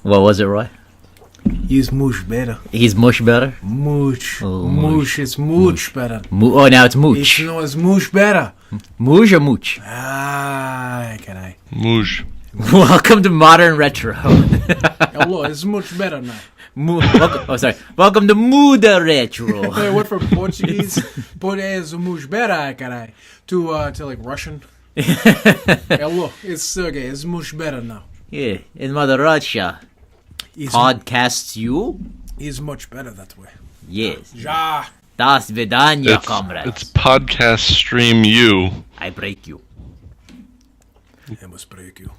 What was it, Roy? He's much better. He's much better? Much. Oh, much. It's much better. Oh, now it's mooch. It's much better. Mooch or mooch? Can I? Moosh. Welcome to Modern Retro. Hello, it's much better now. Welcome to Muda Retro. Hey, what from Portuguese? But it's much better, carai. To like Russian. Hello, it's okay. It's much better now. Yeah, in Mother Russia. Podcasts you? Is much better that way. Yes. Ja. Das Vidanya, comrades. It's podcast stream you. I break you. I must break you.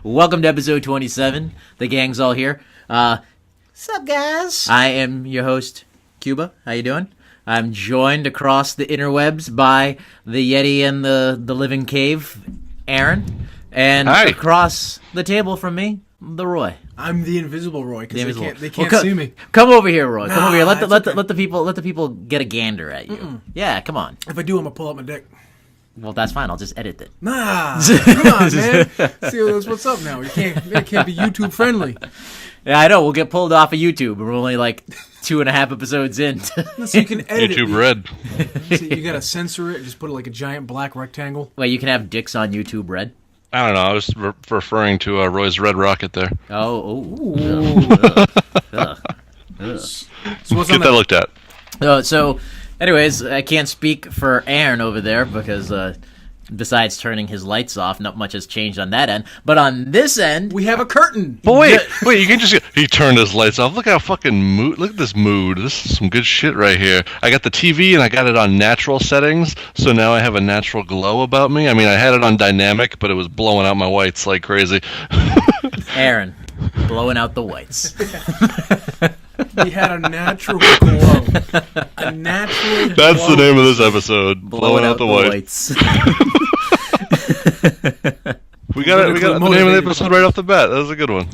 Welcome to episode 27. The gang's all here. Sup, guys? I am your host, Cuba. How you doing? I'm joined across the interwebs by the Yeti and the living cave, Aaron. And Hi. across the table from me, the Roy. I'm the invisible Roy because they can't Well, see me. Come over here, Roy. Come Nah, over here. Let it's okay. the people get a gander at you. Yeah, come on. If I do, I'm gonna pull out my dick. Well, that's fine. I'll just edit it. Nah, come on, man. See what's up now. It can't be YouTube friendly. Yeah, I know. We'll get pulled off of YouTube. We're only like 2.5 episodes in. So you can edit YouTube it. Red. So you gotta censor it. Just put it like a giant black rectangle. Wait, you can have dicks on YouTube Red? I don't know. I was referring to Roy's Red Rocket there. So what's Get on that looked at. So, anyways, I can't speak for Aaron over there because besides turning his lights off, not much has changed on that end. But on this end, We have a curtain. But wait, you can just he turned his lights off. Look how fucking mood. Look at this mood. This is some good shit right here. I got the TV and I got it on natural settings, so now I have a natural glow about me. I mean, I had it on dynamic, but it was blowing out my whites like crazy. Aaron, blowing out the whites. We had a natural glow. A natural That's glow. the name of this episode. Blowing out the whites. We got the name of the episode right off the bat. That was a good one.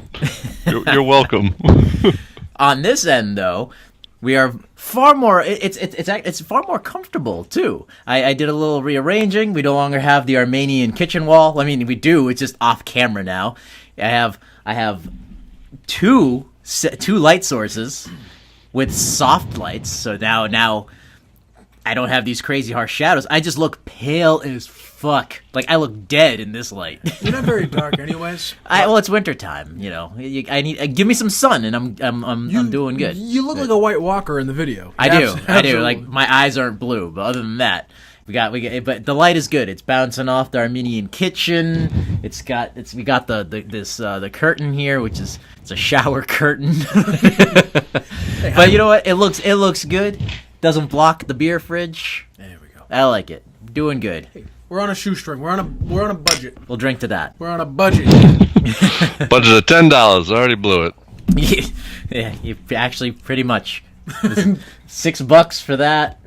You're welcome. On this end, though, we are far more. It's far more comfortable too. I did a little rearranging. We no longer have the Armenian kitchen wall. I mean, we do. It's just off camera now. I have two light sources with soft lights. So now I don't have these crazy harsh shadows. I just look pale as fuck. Like I look dead in this light. You're not very dark, anyways. Well, it's wintertime, you know. I need give me some sun, and I'm doing good. You look like a White Walker in the video. I do. Absolutely. Like my eyes aren't blue, but other than that, we got. But the light is good. It's bouncing off the Armenian kitchen. We got the curtain here, which is it's a shower curtain. But you know what? It looks good. Doesn't block the beer fridge. There we go. I like it. Doing good. Hey, we're on a shoestring. We're on a budget. We'll drink to that. We're on a budget. Budget of $10. Already blew it. Yeah, you actually pretty much $6 for that.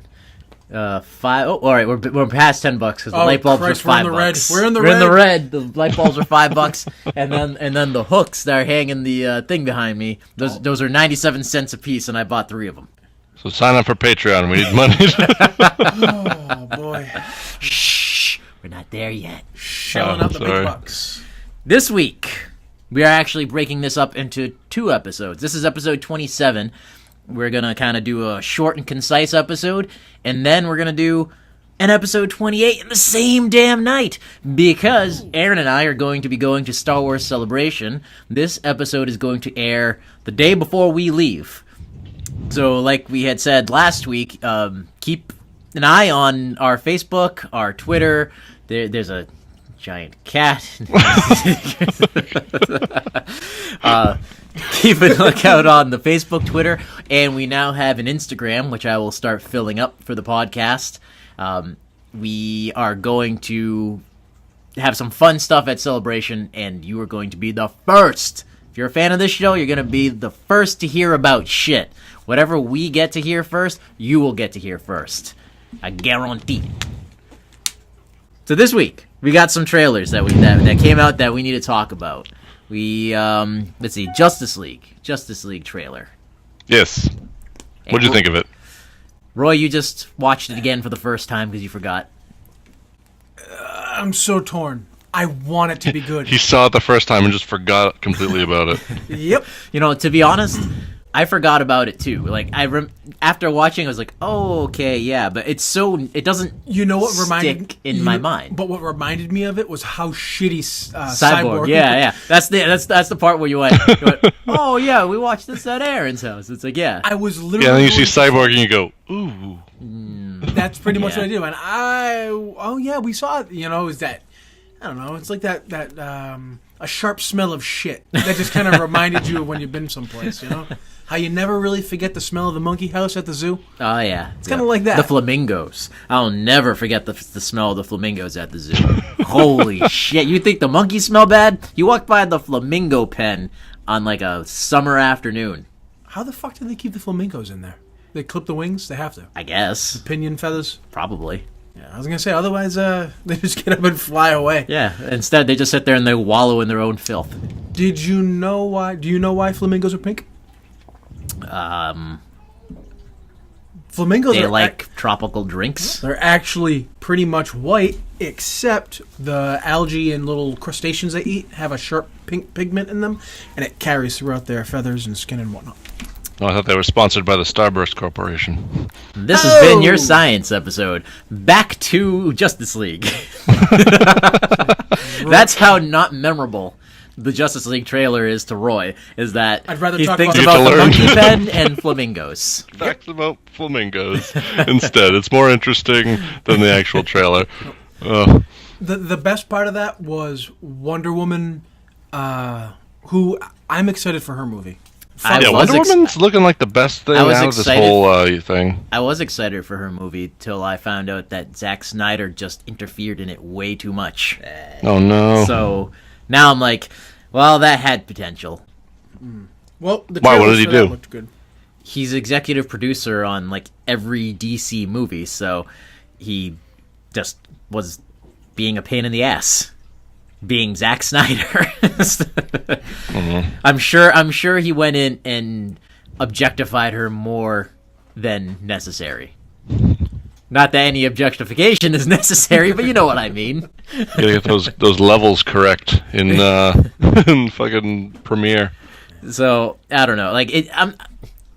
$5. Oh, all right, we're past $10 because the light bulbs Christ, were $5. We're in the red. The light bulbs are $5, and then the hooks that are hanging the thing behind me. Those are 97 cents a piece, and I bought 3 of them. So sign up for Patreon. We need money. Oh boy. Shh, we're not there yet. Shelling out the sorry. big bucks. This week, we are actually breaking this up into 2 episodes. This is episode 27. We're going to kind of do a short and concise episode, and then we're going to do an episode 28 in the same damn night, because Aaron and I are going to be going to Star Wars Celebration. This episode is going to air the day before we leave. So, like we had said last week, keep an eye on our Facebook, our Twitter. There's a giant cat. Keep a lookout on the Facebook, Twitter, and we now have an Instagram, which I will start filling up for the podcast. We are going to have some fun stuff at Celebration, and you are going to be the first. If you're a fan of this show, you're going to be the first to hear about shit. Whatever we get to hear first, you will get to hear first. I guarantee. So this week, we got some trailers that came out that we need to talk about. Let's see, Justice League trailer. Yes. What'd you think of it? Roy, you just watched it again for the first time because you forgot. I'm so torn. I want it to be good. He saw it the first time and just forgot completely about it. Yep. You know, to be honest, I forgot about it too. Like after watching, I was like, "Oh, okay, yeah," but it doesn't. You know what reminded stick in my mind. But what reminded me of it was how shitty Cyborg. Yeah. That's the part where you went, "Oh yeah, we watched this at Aaron's house." It's like, yeah. I was literally. Yeah, and then you see Cyborg and you go, ooh. That's pretty much Yeah. what I do. And we saw it. You know, is that I don't know. It's like that a sharp smell of shit that just kind of reminded you of when you've been someplace. You know. How you never really forget the smell of the monkey house at the zoo? Oh, yeah. It's kind of like that. The flamingos. I'll never forget the smell of the flamingos at the zoo. Holy shit. You think the monkeys smell bad? You walk by the flamingo pen on like a summer afternoon. How the fuck do they keep the flamingos in there? They clip the wings? They have to. I guess. Pinion feathers? Probably. Yeah, I was going to say, otherwise they just get up and fly away. Yeah. Instead, they just sit there and they wallow in their own filth. Do you know why flamingos are pink? Flamingos They are like tropical drinks. they're actually pretty much white, except the algae and little crustaceans they eat have a sharp pink pigment in them, and it carries throughout their feathers and skin and whatnot. Oh, I thought they were sponsored by the Starburst Corporation. This has been your science episode. Back to Justice League. That's how not memorable the Justice League trailer is to Roy, is that I'd rather he talk thinks about- about the You get to monkey pen and flamingos. Facts about flamingos instead. It's more interesting than the actual trailer. The best part of that was Wonder Woman, who I'm excited for her movie. I Yeah, was Wonder Woman's looking like the best thing I was out of this excited. whole thing. I was excited for her movie till I found out that Zack Snyder just interfered in it way too much. Oh, no. So now I'm like, well, that had potential. Well, the Why, what trailers did he for that do? looked good. He's executive producer on like every DC movie, so he just was being a pain in the ass, being Zack Snyder. I'm sure he went in and objectified her more than necessary. Not that any objectification is necessary, but you know what I mean. Gotta get those levels correct in in fucking Premiere. So I don't know. Like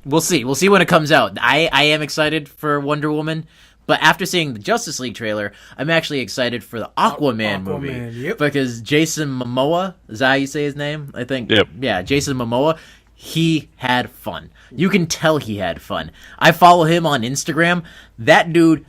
we'll see. We'll see when it comes out. I am excited for Wonder Woman, but after seeing the Justice League trailer, I'm actually excited for the Aquaman movie. Yep. Because Jason Momoa, is that how you say his name? I think. Yep. Yeah, Jason Momoa. He had fun. You can tell he had fun. I follow him on Instagram. That dude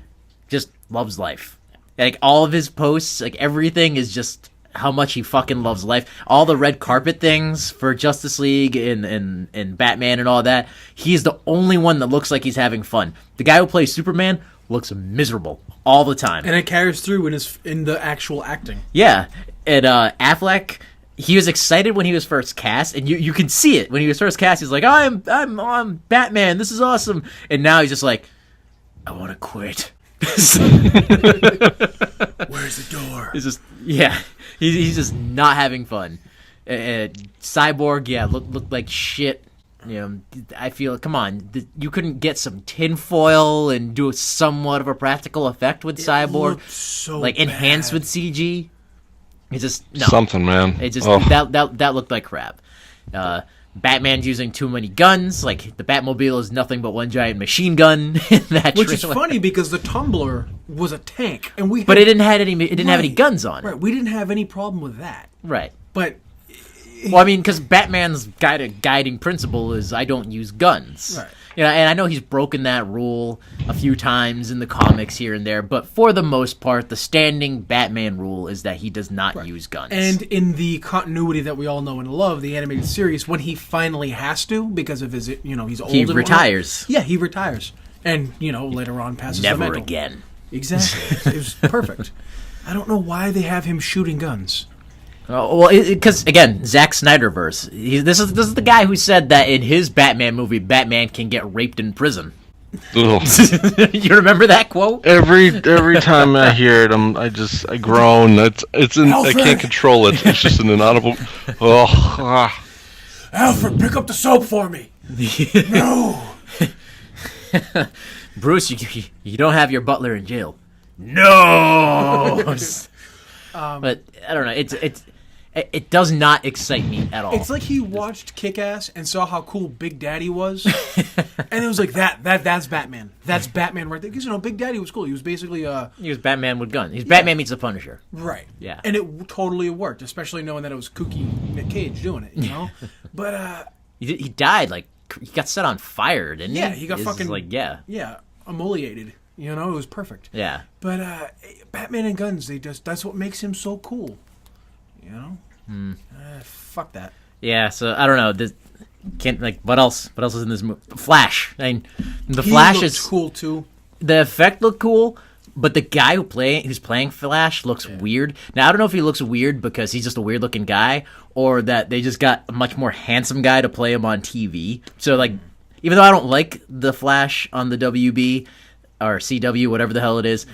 just loves life. Like all of his posts, like everything is just how much he fucking loves life. All the red carpet things for Justice League and Batman and all that. He's the only one that looks like he's having fun. The guy who plays Superman looks miserable all the time. And it carries through in the actual acting. Yeah. And Affleck, he was excited when he was first cast, and you can see it when he was first cast. He's like, I'm Batman. This is awesome. And now he's just like, I want to quit. Where's the door? It's just he's just not having fun. Cyborg, looked like shit. You know, I feel, come on, you couldn't get some tinfoil and do somewhat of a practical effect with Cyborg, Looked so like enhanced bad. with CG. It's just no. Something, man. It just Oh. that looked like crap. Batman's using too many guns. Like the Batmobile is nothing but one giant machine gun in that Which is trailer. funny because the Tumbler was a tank, and But it didn't have any guns on it. Right, we didn't have any problem with that. Right. But Well, I mean, because Batman's guiding principle is I don't use guns. Right. You know, and I know he's broken that rule a few times in the comics here and there, but for the most part, the standing Batman rule is that he does not use guns. and in the continuity that we all know and love, the animated series, when he finally has to because of his, he's old. he and whatnot, retires. Yeah, he retires, and later on passes the Never mantle. again. Exactly, it was perfect. I don't know why they have him shooting guns. Well, because again, Zack Snyderverse. This is the guy who said that in his Batman movie, Batman can get raped in prison. Ugh. You remember that quote? Every time I hear it, I groan. I Alfred! can't control it. It's just an inaudible. Oh, Alfred, pick up the soap for me. No. Bruce, you don't have your butler in jail. No. But I don't know. It does not excite me at all. It's like he watched Kick-Ass and saw how cool Big Daddy was, and it was like that's Batman. That's Batman right there. Because Big Daddy was cool. He was basically he was Batman with guns. He's Batman meets the Punisher. Right. Yeah. And it totally worked, especially knowing that it was kooky Nick Cage doing it. But he died he got set on fire, didn't he? Yeah, he got It's fucking yeah. emoliated. It was perfect. Yeah. But Batman and guns, that's what makes him so cool. Fuck that. Yeah, so I don't know. What else? What else is in this movie? Flash. I mean, the He Flash looks is cool too. The effect looked cool, but the guy who's playing Flash looks weird. Now I don't know if he looks weird because he's just a weird looking guy, or that they just got a much more handsome guy to play him on TV. So even though I don't like the Flash on the WB or CW, whatever the hell it is,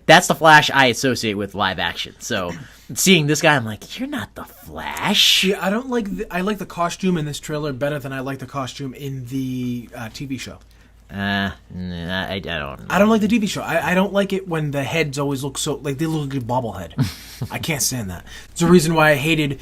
that's the Flash I associate with live action. So seeing this guy, I'm like, you're not the Flash. Yeah, I don't like. I like the costume in this trailer better than I like the costume in the TV show. I don't. I don't like the TV show. I don't like it when the heads always look so they look like a bobblehead. I can't stand that. It's the reason why I hated.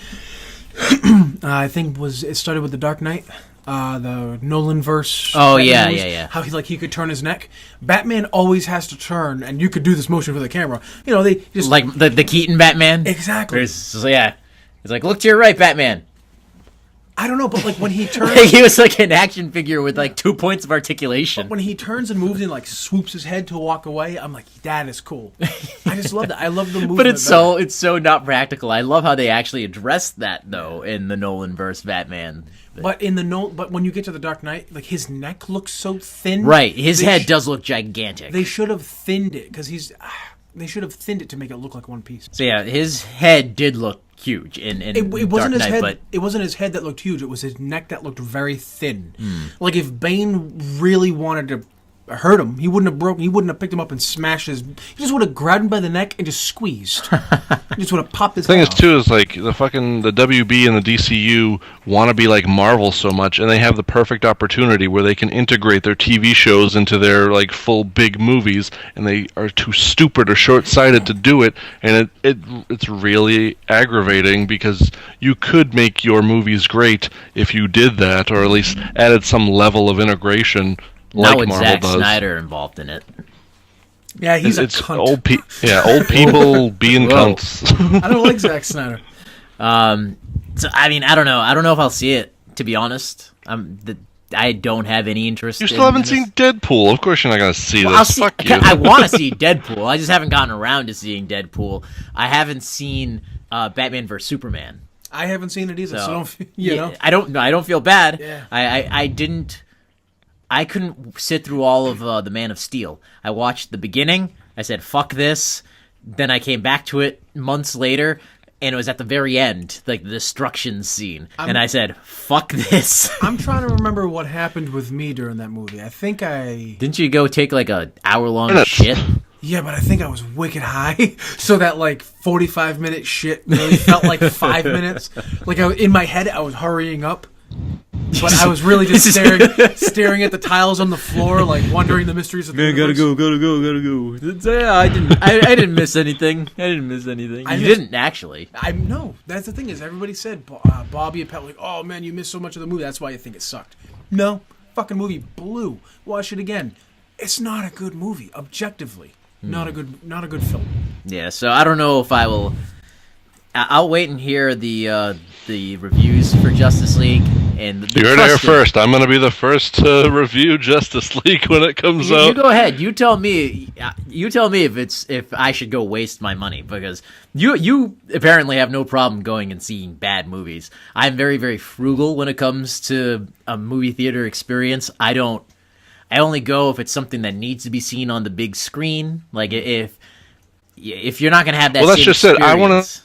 I think it started with The Dark Knight. The Nolan verse. Oh yeah. How he could turn his neck. Batman always has to turn, and you could do this motion for the camera. They just like the Keaton Batman. Exactly. It's like, look to your right, Batman. I don't know, but when he turns, he was like an action figure with 2 points of articulation. But when he turns and moves and swoops his head to walk away, I'm like, that is cool. I just love that. I love the movement. But it's so not practical. I love how they actually addressed that though in the Nolan verse Batman. But when you get to The Dark Knight, his neck looks so thin. Right, his head does look gigantic. They should have thinned it because they should have thinned it to make it look like one piece. So yeah, his head did look huge in it wasn't Dark his Knight, head. but It wasn't his head that looked huge. It was his neck that looked very thin. Like if Bane really wanted to hurt him, he wouldn't have picked him up and smashed his. He just would have grabbed him by the neck and just squeezed. He just would have popped his. The thing head is off. too is the WB and the DCU want to be like Marvel so much, and they have the perfect opportunity where they can integrate their TV shows into their full big movies, and they are too stupid or short-sighted to do it, and it's really aggravating because you could make your movies great if you did that, or at least added some level of integration. Not with Marvel Zack does. Snyder involved in it. Yeah, he's It's a cunt. old people being Whoa. cunts. I don't like Zack Snyder. So I mean, I don't know. I don't know if I'll see it, to be honest. I don't have any interest. You still haven't seen Deadpool. Of course you're not going to see this. Fuck you. I want to see Deadpool. I just haven't gotten around to seeing Deadpool. I haven't seen Batman vs Superman. I haven't seen it either, so don't, I don't feel bad. Yeah. I couldn't sit through all of The Man of Steel. I watched the beginning. I said, fuck this. Then I came back to it months later, and it was at the very end, the destruction scene. And I said, fuck this. I'm trying to remember what happened with me during that movie. I think Didn't you go take a hour-long Minutes. shit? Yeah, but I think I was wicked high, so that 45-minute shit really felt like 5 minutes. In my head, I was hurrying up, but I was really just staring at the tiles on the floor, wondering the mysteries of the universe. gotta go. Yeah, I didn't miss anything. You didn't actually. No, that's the thing is everybody said Bobby and Pat were like, oh man, you missed so much of the movie. That's why you think it sucked. No, fucking movie blew. Watch it again. It's not a good movie, objectively. Not a good film. Yeah, so I don't know if I will. I'll wait and hear the reviews for Justice League and You heard it here first. I'm going to be the first to review Justice League when it comes out. You go ahead. You tell me. If I should go waste my money, because you apparently have no problem going and seeing bad movies. I'm very, very frugal when it comes to a movie theater experience. I only go if it's something that needs to be seen on the big screen. If you're not going to have that. Well, that's same just it. I want experience.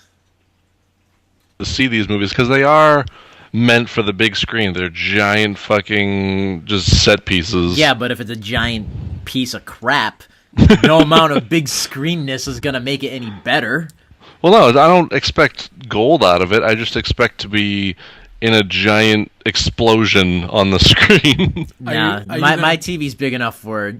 to see these movies because they are meant for the big screen. They're giant fucking just set pieces. Yeah, but if it's a giant piece of crap, no amount of big screenness is going to make it any better. Well, no, I don't expect gold out of it. I just expect to be in a giant explosion on the screen. Nah, my TV's big enough for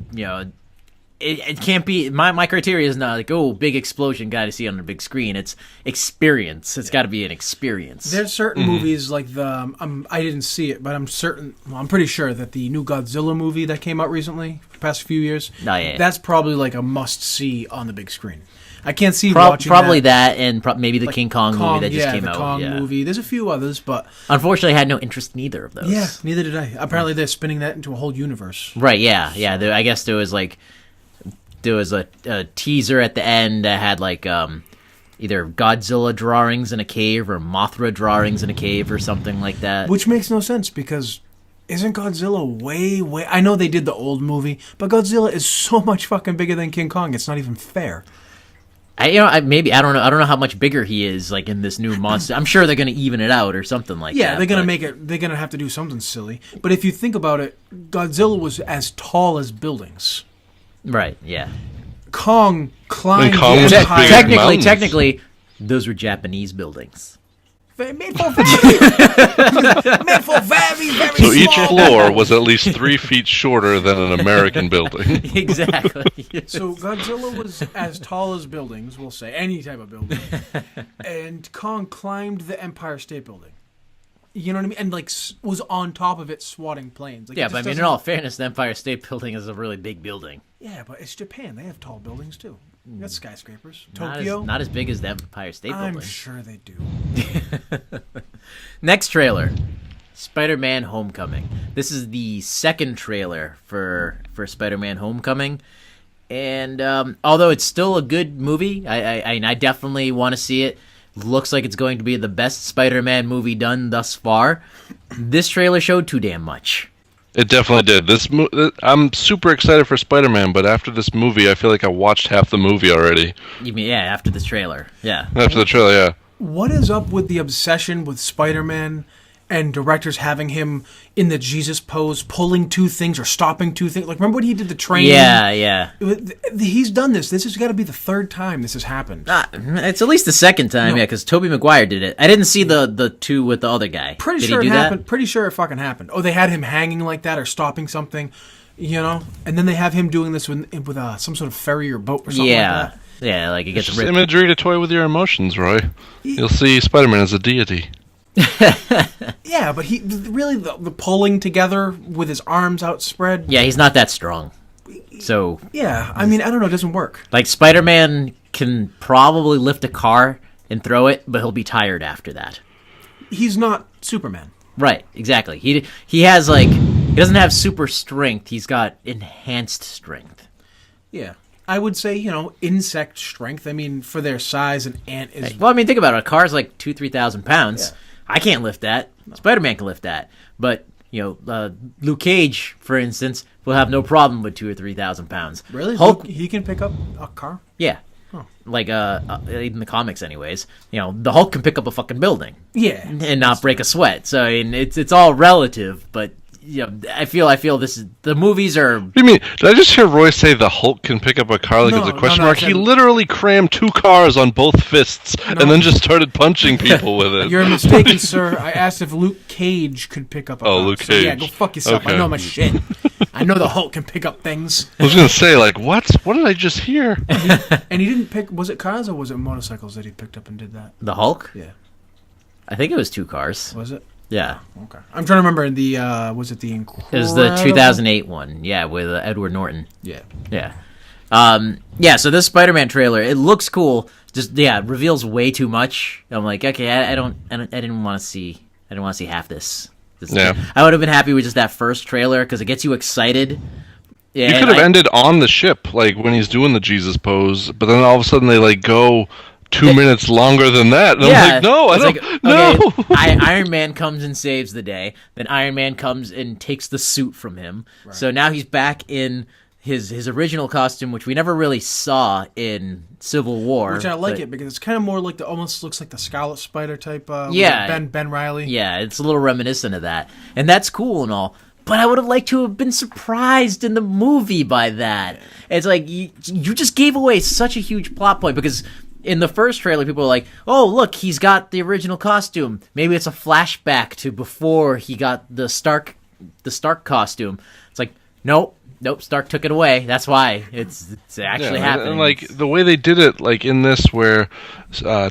it can't be my criteria is not like, oh, big explosion, got to see it on a big screen. It's experience. It's got to be an experience. There's certain movies like I didn't see it, but I'm pretty sure that the new Godzilla movie that came out recently, the past few years, that's probably like a must see on the big screen. I can't see watching probably that and maybe the like King Kong movie that just came out. The Kong movie. There's a few others, but unfortunately, I had no interest in either of those. Yeah, neither did I. Apparently, they're spinning that into a whole universe. Right? Yeah. I guess there was a teaser at the end that had like either Godzilla drawings in a cave or Mothra drawings in a cave or something like that. Which makes no sense because isn't Godzilla way? I know they did the old movie, but Godzilla is so much fucking bigger than King Kong. It's not even fair. I don't know how much bigger he is like in this new monster. I'm sure they're gonna even it out or something like that. Yeah, they're gonna make it. They're gonna have to do something silly. But if you think about it, Godzilla was as tall as buildings. Right. Yeah. Kong climbed Kong the was entire. big Technically, those were Japanese buildings. Made for very, very So each small floor people. was at least 3 feet shorter than an American building. Exactly. So Godzilla was as tall as buildings, we'll say, any type of building. And Kong climbed the Empire State Building. You know what I mean? And like was on top of it swatting planes. Like, Yeah, but I mean, in all fairness, the Empire State Building is a really big building. Yeah, but it's Japan. They have tall buildings too. You got skyscrapers. Not Tokyo. not as big as the Empire State Building. I'm sure they do. Next trailer, Spider-Man: Homecoming. This is the second trailer for Spider-Man: Homecoming, and although it's still a good movie, I definitely want to see it. Looks like it's going to be the best Spider-Man movie done thus far. This trailer showed too damn much. It definitely did. I'm super excited for Spider-Man, but after this movie, I feel like I watched half the movie already. You mean, yeah, after this trailer. Yeah. After the trailer, yeah. What is up with the obsession with Spider-Man and directors having him in the Jesus pose, pulling two things or stopping two things? Like, remember when he did the train? Yeah. He's done this. This has got to be the third time this has happened. It's at least the second time, yeah, because Tobey Maguire did it. I didn't see the two with the other guy. Pretty did sure he it do happened. That? Pretty sure it fucking happened. Oh, they had him hanging like that or stopping something, you know? And then they have him doing this with some sort of ferry or boat or something like that. Yeah, like it gets Just ripped. imagery to toy with your emotions, Roy. You'll see Spider-Man as a deity. Yeah, but he really the pulling together with his arms outspread. Yeah, he's not that strong. So Yeah, I mean, I don't know, it doesn't work. like Spider-Man can probably lift a car and throw it, but he'll be tired after that. He's not Superman. Right, exactly. He has like he doesn't have super strength. He's got enhanced strength. Yeah. I would say, insect strength. I mean, for their size, an ant is... Well, I mean, think about it. A car's like 2,000-3,000 pounds. Yeah. I can't lift that. Spider-Man can lift that. But, Luke Cage, for instance, will have no problem with 2,000 or 3,000 pounds. Really? Hulk, He can pick up a car? yeah. Huh. Like, in the comics anyways. The Hulk can pick up a fucking building. Yeah. And not break a sweat. So, I mean, it's all relative, but... I feel this is the movies are. What do you mean? Did I just hear Roy say the Hulk can pick up a car like it's a question mark? He literally crammed 2 cars on both fists and then just started punching people with it. You're mistaken, sir. I asked if Luke Cage could pick up a car. Luke So, yeah, Cage. go fuck yourself. Okay. I know my shit. I know the Hulk can pick up things. I was going to say, like, what? What did I just hear? And he didn't pick... Was it cars or was it motorcycles that he picked up and did that? The Hulk? Yeah. I think it was 2 cars. Was it? Yeah. Okay. I'm trying to remember the... was it the Incredible... It was the 2008 one. Yeah, with Edward Norton. Yeah. Yeah. So this Spider-Man trailer, it looks cool. Just it reveals way too much. I'm like, okay, I didn't want to see half this. Yeah. I would have been happy with just that first trailer because it gets you excited. Yeah, You could have ended on the ship, like when he's doing the Jesus pose, but then all of a sudden they like go 2 minutes longer than that. And I'm like, no, I don't. No. Iron Man comes and saves the day. Then Iron Man comes and takes the suit from him. Right. So now he's back in his original costume, which we never really saw in Civil War. Which I like it because it's kind of more like almost looks like the Scarlet Spider type. Ben Reilly. Yeah, it's a little reminiscent of that, and that's cool and all. But I would have liked to have been surprised in the movie by that. It's like you just gave away such a huge plot point because. In the first trailer, people were like, oh, look, he's got the original costume. Maybe it's a flashback to before he got the Stark costume. It's like, nope, nope, Stark took it away. That's why it's actually happening. And like the way they did it, like in this, where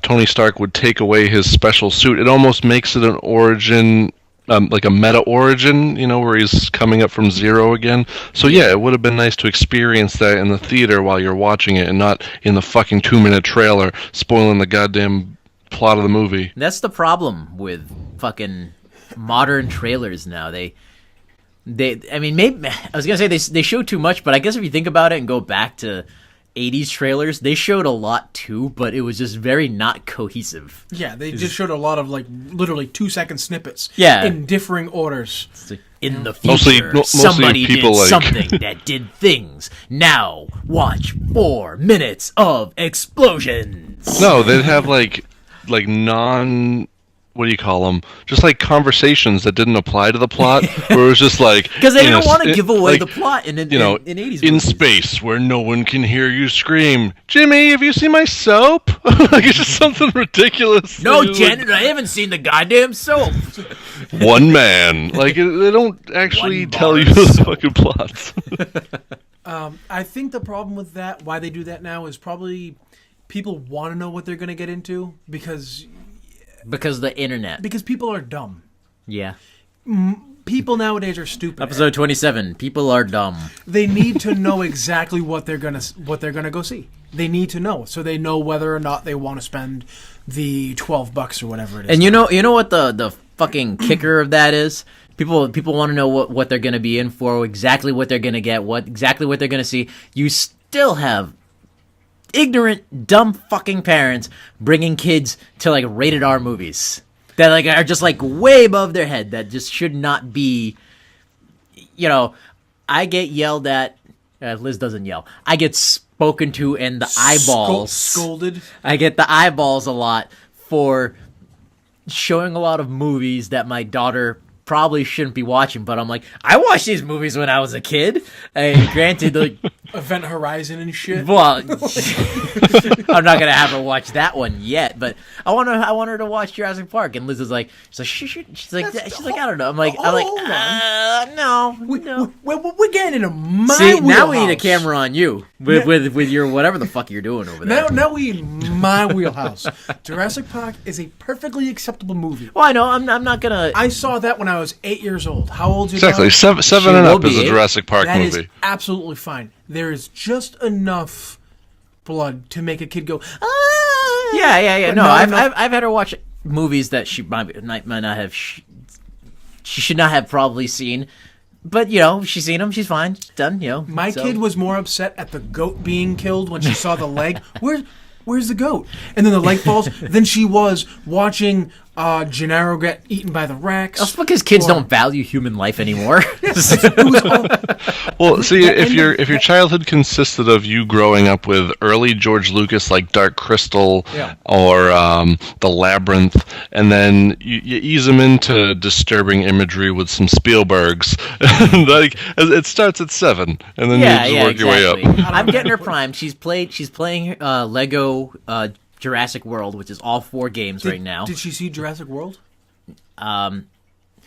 Tony Stark would take away his special suit, it almost makes it an origin. Like a meta origin, where he's coming up from zero again. So yeah, it would have been nice to experience that in the theater while you're watching it, and not in the fucking 2-minute trailer spoiling the goddamn plot of the movie. That's the problem with fucking modern trailers now. I mean, maybe I was gonna say they show too much, but I guess if you think about it and go back to 80s trailers, they showed a lot too, but it was just very not cohesive. Yeah, they just showed a lot of, like, literally 2-second snippets. Yeah. In differing orders. In the future, mostly somebody people did like... something that did things. Now, watch 4 minutes of explosions. No, they'd have, like non... What do you call them? Just like conversations that didn't apply to the plot, where it was just like... Because they didn't want to give away the plot in 80s movies. In space, where no one can hear you scream, Jimmy, have you seen my soap? Like, it's just something ridiculous. No, Janet, I haven't seen the goddamn soap. One man. Like, they don't actually tell you the fucking plots. I think the problem with that, why they do that now, is probably people want to know what they're going to get into, because the internet. Because people are dumb. Yeah. People nowadays are stupid. Episode 27. People are dumb. They need to know exactly what they're gonna go see. They need to know, so they know whether or not they want to spend the $12 or whatever it is. And you know what the fucking kicker of that is? People want to know what they're gonna be in for, exactly what they're gonna get, exactly what they're gonna see. You still have ignorant, dumb fucking parents bringing kids to, like, rated R movies that, like, are just, like, way above their head, that just should not be. I get yelled at. Liz doesn't yell. I get spoken to in the eyeballs. Scolded. I get the eyeballs a lot for showing a lot of movies that my daughter probably shouldn't be watching, but I'm like, I watched these movies when I was a kid. And granted, like, Event Horizon and shit. Well, I'm not gonna have her watch that one yet, but I want her to watch Jurassic Park. And Liz is like, she's like, I don't know. I'm like, no. We're getting into my See, now wheelhouse. we need a camera on you with your whatever the fuck you're doing over there. Now we in my wheelhouse. Jurassic Park is a perfectly acceptable movie. Well, I know. I'm not gonna. I saw that when I was 8 years old. How old is Exactly. Now? Seven and up is a Jurassic Park That movie. is absolutely fine. There is just enough blood to make a kid go, ah! Yeah. But No, not I've enough- had her watch movies that she might not have. She should not have probably seen. But, she's seen them. She's fine. She's done, My kid was more upset at the goat being killed when she saw the leg. Where's the goat? And then the leg falls. Then she was watching Gennaro get eaten by the Rex. That's because kids don't value human life anymore. Well, see, if your childhood consisted of you growing up with early George Lucas, like Dark Crystal or The Labyrinth, and then you ease them into disturbing imagery with some Spielbergs, like it starts at 7, and then you just work your way up. I'm getting her primed. She's playing Lego Jurassic World, which is all 4 games right now. Did she see Jurassic World?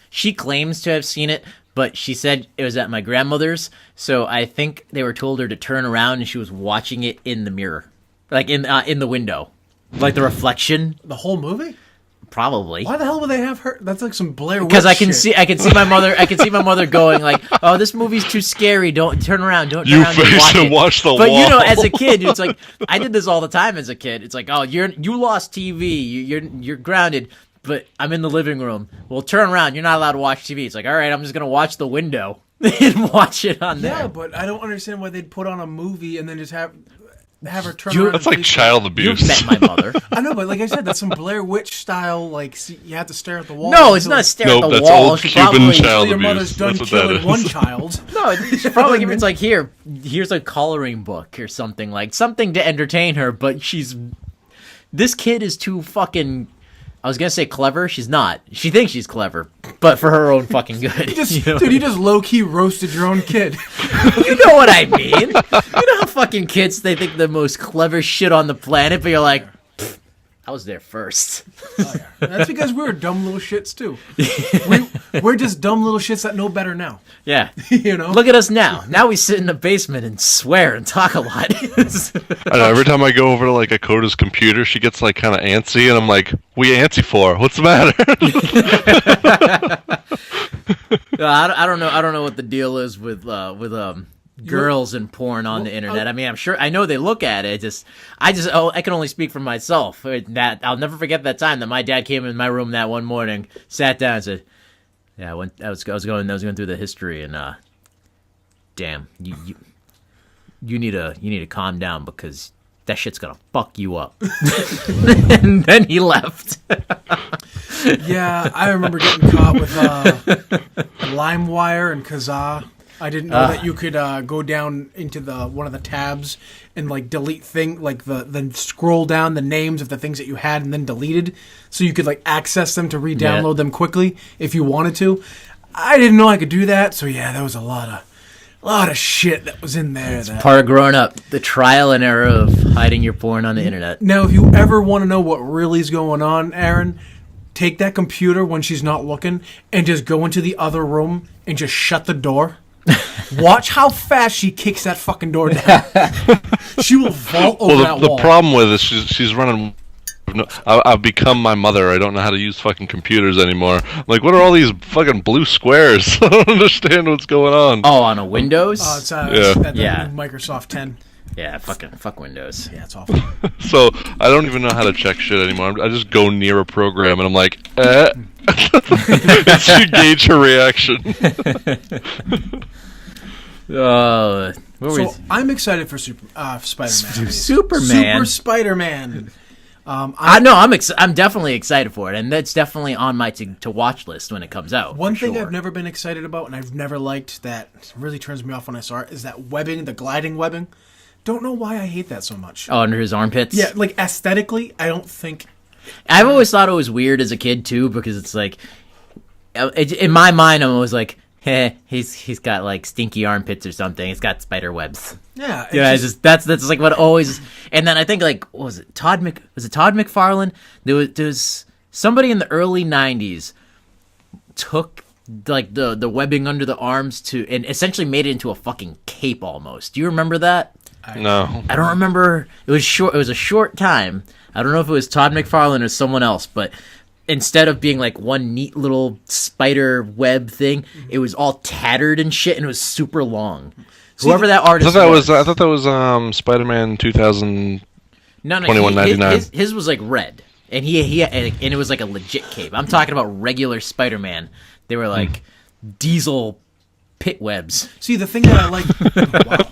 She claims to have seen it, but she said it was at my grandmother's, so I think they were told her to turn around and she was watching it in the mirror. Like in the window. Like the reflection. The whole movie? Probably. Why the hell would they have her? That's like some Blair Witch Because I can shit. see my mother going like, "Oh, this movie's too scary. Don't turn around. Don't turn around and watch it." Watch the but wall. as a kid, it's like I did this all the time as a kid. It's like, "Oh, you lost TV. You're grounded." But I'm in the living room. Well, turn around. You're not allowed to watch TV. It's like, all right, I'm just gonna watch the window and watch it on there. Yeah, but I don't understand why they'd put on a movie and then just have her turn around. That's like child abuse. You've met my mother. I know, but like I said, that's some Blair Witch style. Like you have to stare at the wall. No, it's not stare at the that's wall. old She Cuban probably, child your abuse. mother's done That's what that killing is. one child. No, she probably give it's like here's a coloring book or something to entertain her. But this kid is too fucking. I was gonna say clever. She's not. She thinks she's clever, but for her own fucking good. Dude, you just low key roasted your own kid. You know what I mean? You know how fucking kids they think the most clever shit on the planet, but you're like, I was there first. Oh, yeah. That's because we're dumb little shits too. We're just dumb little shits that know better now. Yeah. You know? Look at us now. Now we sit in the basement and swear and talk a lot. I know, every time I go over to like Akota's computer, she gets like kind of antsy, and I'm like, "What you antsy for? What's the matter?" I don't know. I don't know what the deal is with girls and porn on the internet. I mean, I know they look at it. I can only speak for myself. That I'll never forget that time that my dad came in my room that one morning, sat down, and said, "Yeah, I was going through the history, and damn, you need to calm down because that shit's gonna fuck you up." And then he left. Yeah, I remember getting caught with LimeWire and Kazaa. I didn't know that you could go down into one of the tabs and like delete then scroll down the names of the things that you had and then deleted, so you could like access them to re-download them quickly if you wanted to. I didn't know I could do that, so yeah, there was a lot of shit that was in there. It's part of growing up, the trial and error of hiding your porn on the internet. Now, if you ever want to know what really is going on, Aaron, take that computer when she's not looking and just go into the other room and just shut the door. Watch how fast she kicks that fucking door down. She will vault over that wall. The problem with it is she's running. I've become my mother. I don't know how to use fucking computers anymore. Like, what are all these fucking blue squares? I don't understand what's going on. Oh, on a Windows? Oh, it's yeah. Microsoft 10. Yeah, fuck Windows. Yeah, it's awful. So I don't even know how to check shit anymore. I just go near a program and I'm like, to gauge her reaction. I'm excited for Spider-Man. Superman. Super Spider-Man. I'm definitely excited for it, and that's definitely on my to watch list when it comes out. One thing I've never been excited about, and I've never liked that really turns me off when I saw it, is that webbing, the gliding webbing. Don't know why I hate that so much. Oh, under his armpits? Yeah, like aesthetically, I don't think... I've always thought it was weird as a kid, too, because it's like... In my mind, I'm always like, he's got like stinky armpits or something. He's got spider webs. Yeah. That's like what always... And then I think like, what was it? Todd McFarlane? There was somebody in the early 90s took like the webbing under the arms and essentially made it into a fucking cape almost. Do you remember that? No. I don't remember. It was short. It was a short time. I don't know if it was Todd McFarlane or someone else, but instead of being like one neat little spider web thing, it was all tattered and shit, and it was super long. Whoever that artist I thought that was Spider-Man 2000. No, 21.99. His was like red, and and it was like a legit cape. I'm talking about regular Spider-Man. They were like diesel pit webs. See, the thing that I like... Wow.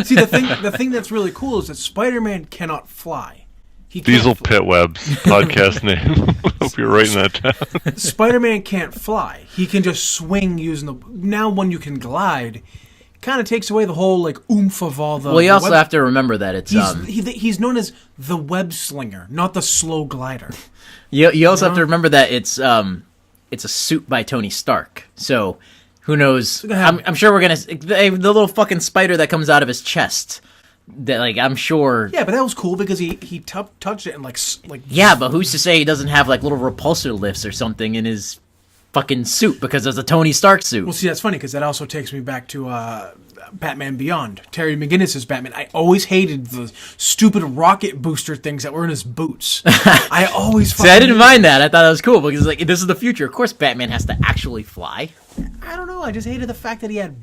See, the thing that's really cool is that Spider-Man cannot fly. Diesel Pit Webs, podcast name. Hope you're writing that down. Spider-Man can't fly. He can just swing using the... Now when you can glide, kind of takes away the whole like oomph of all the... Well, you also have to remember that it's... He's known as the web slinger, not the slow glider. You also have to remember that it's a suit by Tony Stark, so... Who knows? I'm sure we're gonna the little fucking spider that comes out of his chest. That like I'm sure. Yeah, but that was cool because he touched it and like. Yeah, but who's to say he doesn't have like little repulsor lifts or something in his fucking suit because it's a Tony Stark suit? Well, see, that's funny because that also takes me back to Batman Beyond, Terry McGinnis's Batman. I always hated the stupid rocket booster things that were in his boots. I always see, I didn't mind that. I thought that was cool because like this is the future. Of course, Batman has to actually fly. I don't know. I just hated the fact that he had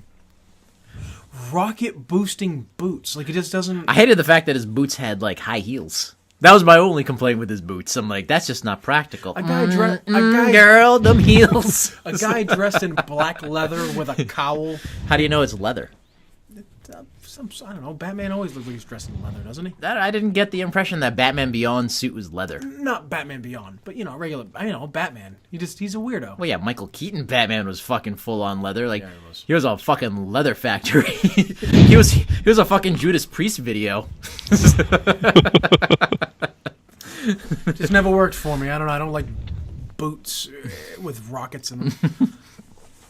rocket boosting boots. Like, it just doesn't... I hated the fact that his boots had, like, high heels. That was my only complaint with his boots. I'm like, that's just not practical. Girl, them heels. A guy dressed in black leather with a cowl. How do you know it's leather? I don't know. Batman always looks like he's dressed in leather, doesn't he? I didn't get the impression that Batman Beyond's suit was leather. Not Batman Beyond, but regular. Batman. He's a weirdo. Well, yeah, Michael Keaton Batman was fucking full on leather. Like, yeah, he was a fucking leather factory. he was a fucking Judas Priest video. Just never worked for me. I don't know. I don't like boots with rockets in them.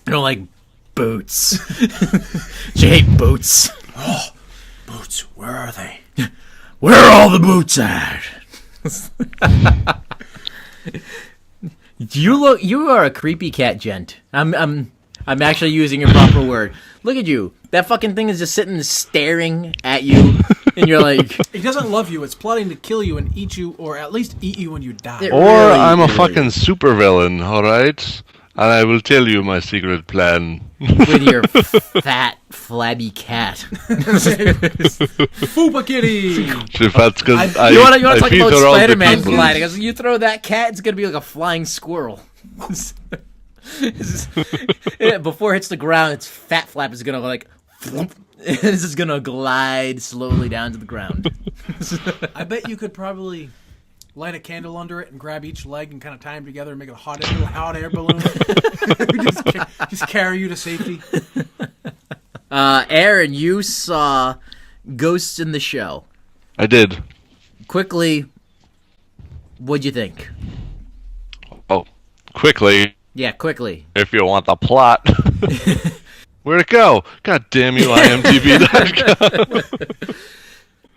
I don't like boots. You hate boots. Oh, boots. Where are they? Where are all the boots at? You are a creepy cat, gent. I'm actually using a proper word. Look at you. That fucking thing is just sitting staring at you, and you're like... It doesn't love you. It's plotting to kill you and eat you, or at least eat you when you die. Or I'm a fucking supervillain, all right? And I will tell you my secret plan. With your fat, flabby cat. Fupa kitty! That's because You want to talk about Spider-Man gliding? You throw that cat, it's going to be like a flying squirrel. Before it hits the ground, its fat flap is going to like... This is going to glide slowly down to the ground. I bet you could probably light a candle under it and grab each leg and kind of tie them together and make a hot air balloon. just carry you to safety. Aaron, you saw Ghosts in the Shell. I did. Quickly, what'd you think? Oh, quickly. Yeah, quickly. If you want the plot. Where'd it go? God damn you, IMDb.com.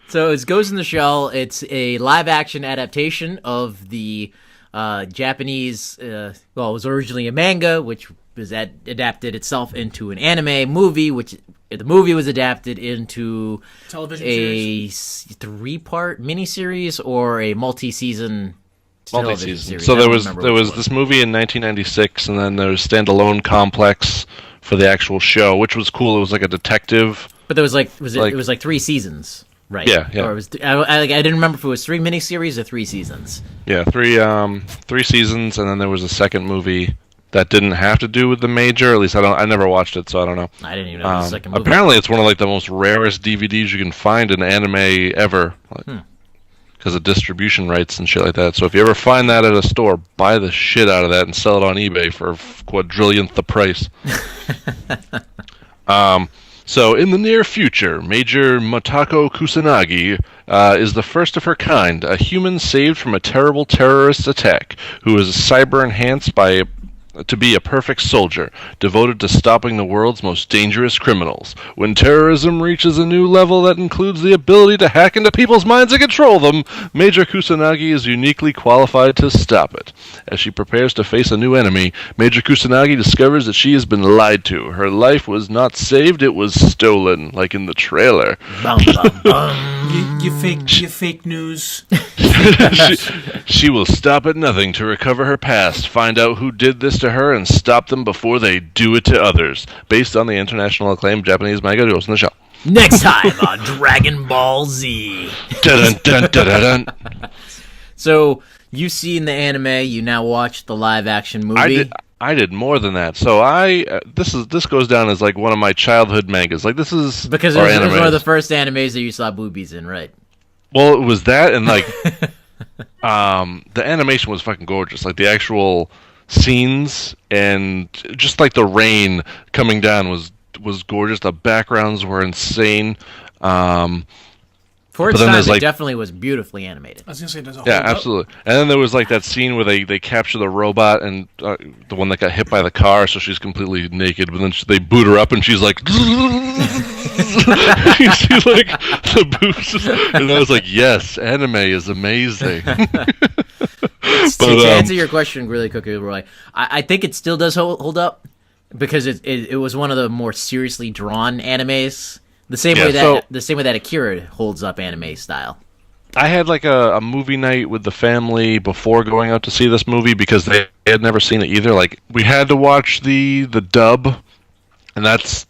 So it's Ghost in the Shell. It's a live-action adaptation of the Japanese... it was originally a manga, which was adapted itself into an anime movie, which the movie was adapted into Television a three-part miniseries or a multi-season television series. So there was this movie in 1996, and then there was standalone complex for the actual show, which was cool. It was like a detective. But there was it was like 3 seasons. Right. Yeah. Or it was, I didn't remember if it was 3 miniseries or 3 seasons. Yeah, 3 seasons, and then there was a second movie that didn't have to do with the major. At least I never watched it, so I don't know. I didn't even know it was a second movie. Apparently, it's one of like the most rarest DVDs you can find in anime ever, because of distribution rights and shit like that. So if you ever find that at a store, buy the shit out of that and sell it on eBay for quadrillionth the price. So, in the near future, Major Motoko Kusanagi is the first of her kind, a human saved from a terrible terrorist attack, who is cyber-enhanced to be a perfect soldier, devoted to stopping the world's most dangerous criminals. When terrorism reaches a new level that includes the ability to hack into people's minds and control them, Major Kusanagi is uniquely qualified to stop it. As she prepares to face a new enemy, Major Kusanagi discovers that she has been lied to. Her life was not saved, it was stolen, like in the trailer. Bum, bum, bum. You fake news. She will stop at nothing to recover her past, find out who did this to her, and stop them before they do it to others. Based on the international acclaimed Japanese manga Ghost in the Shell. Next time on Dragon Ball Z. Dun, dun, dun, dun, dun. So, you've seen the anime, you now watch the live-action movie. I did more than that. So this goes down as like one of my childhood mangas. Like this is because it was one of the first animes that you saw boobies in, right? Well, it was that, and like the animation was fucking gorgeous. Like the actual scenes and just like the rain coming down was gorgeous. The backgrounds were insane. For its time, it definitely was beautifully animated. I was gonna say, does it hold yeah, up? absolutely. And then there was like that scene where they capture the robot and the one that got hit by the car, so she's completely naked. But then they boot her up, and she's like, you see like the boobs, and I was like, yes, anime is amazing. To answer your question really quickly, Roy, I think it still does hold up because it was one of the more seriously drawn animes. The same way that Akira holds up anime style. I had like a movie night with the family before going out to see this movie because they had never seen it either. Like we had to watch the dub, and that's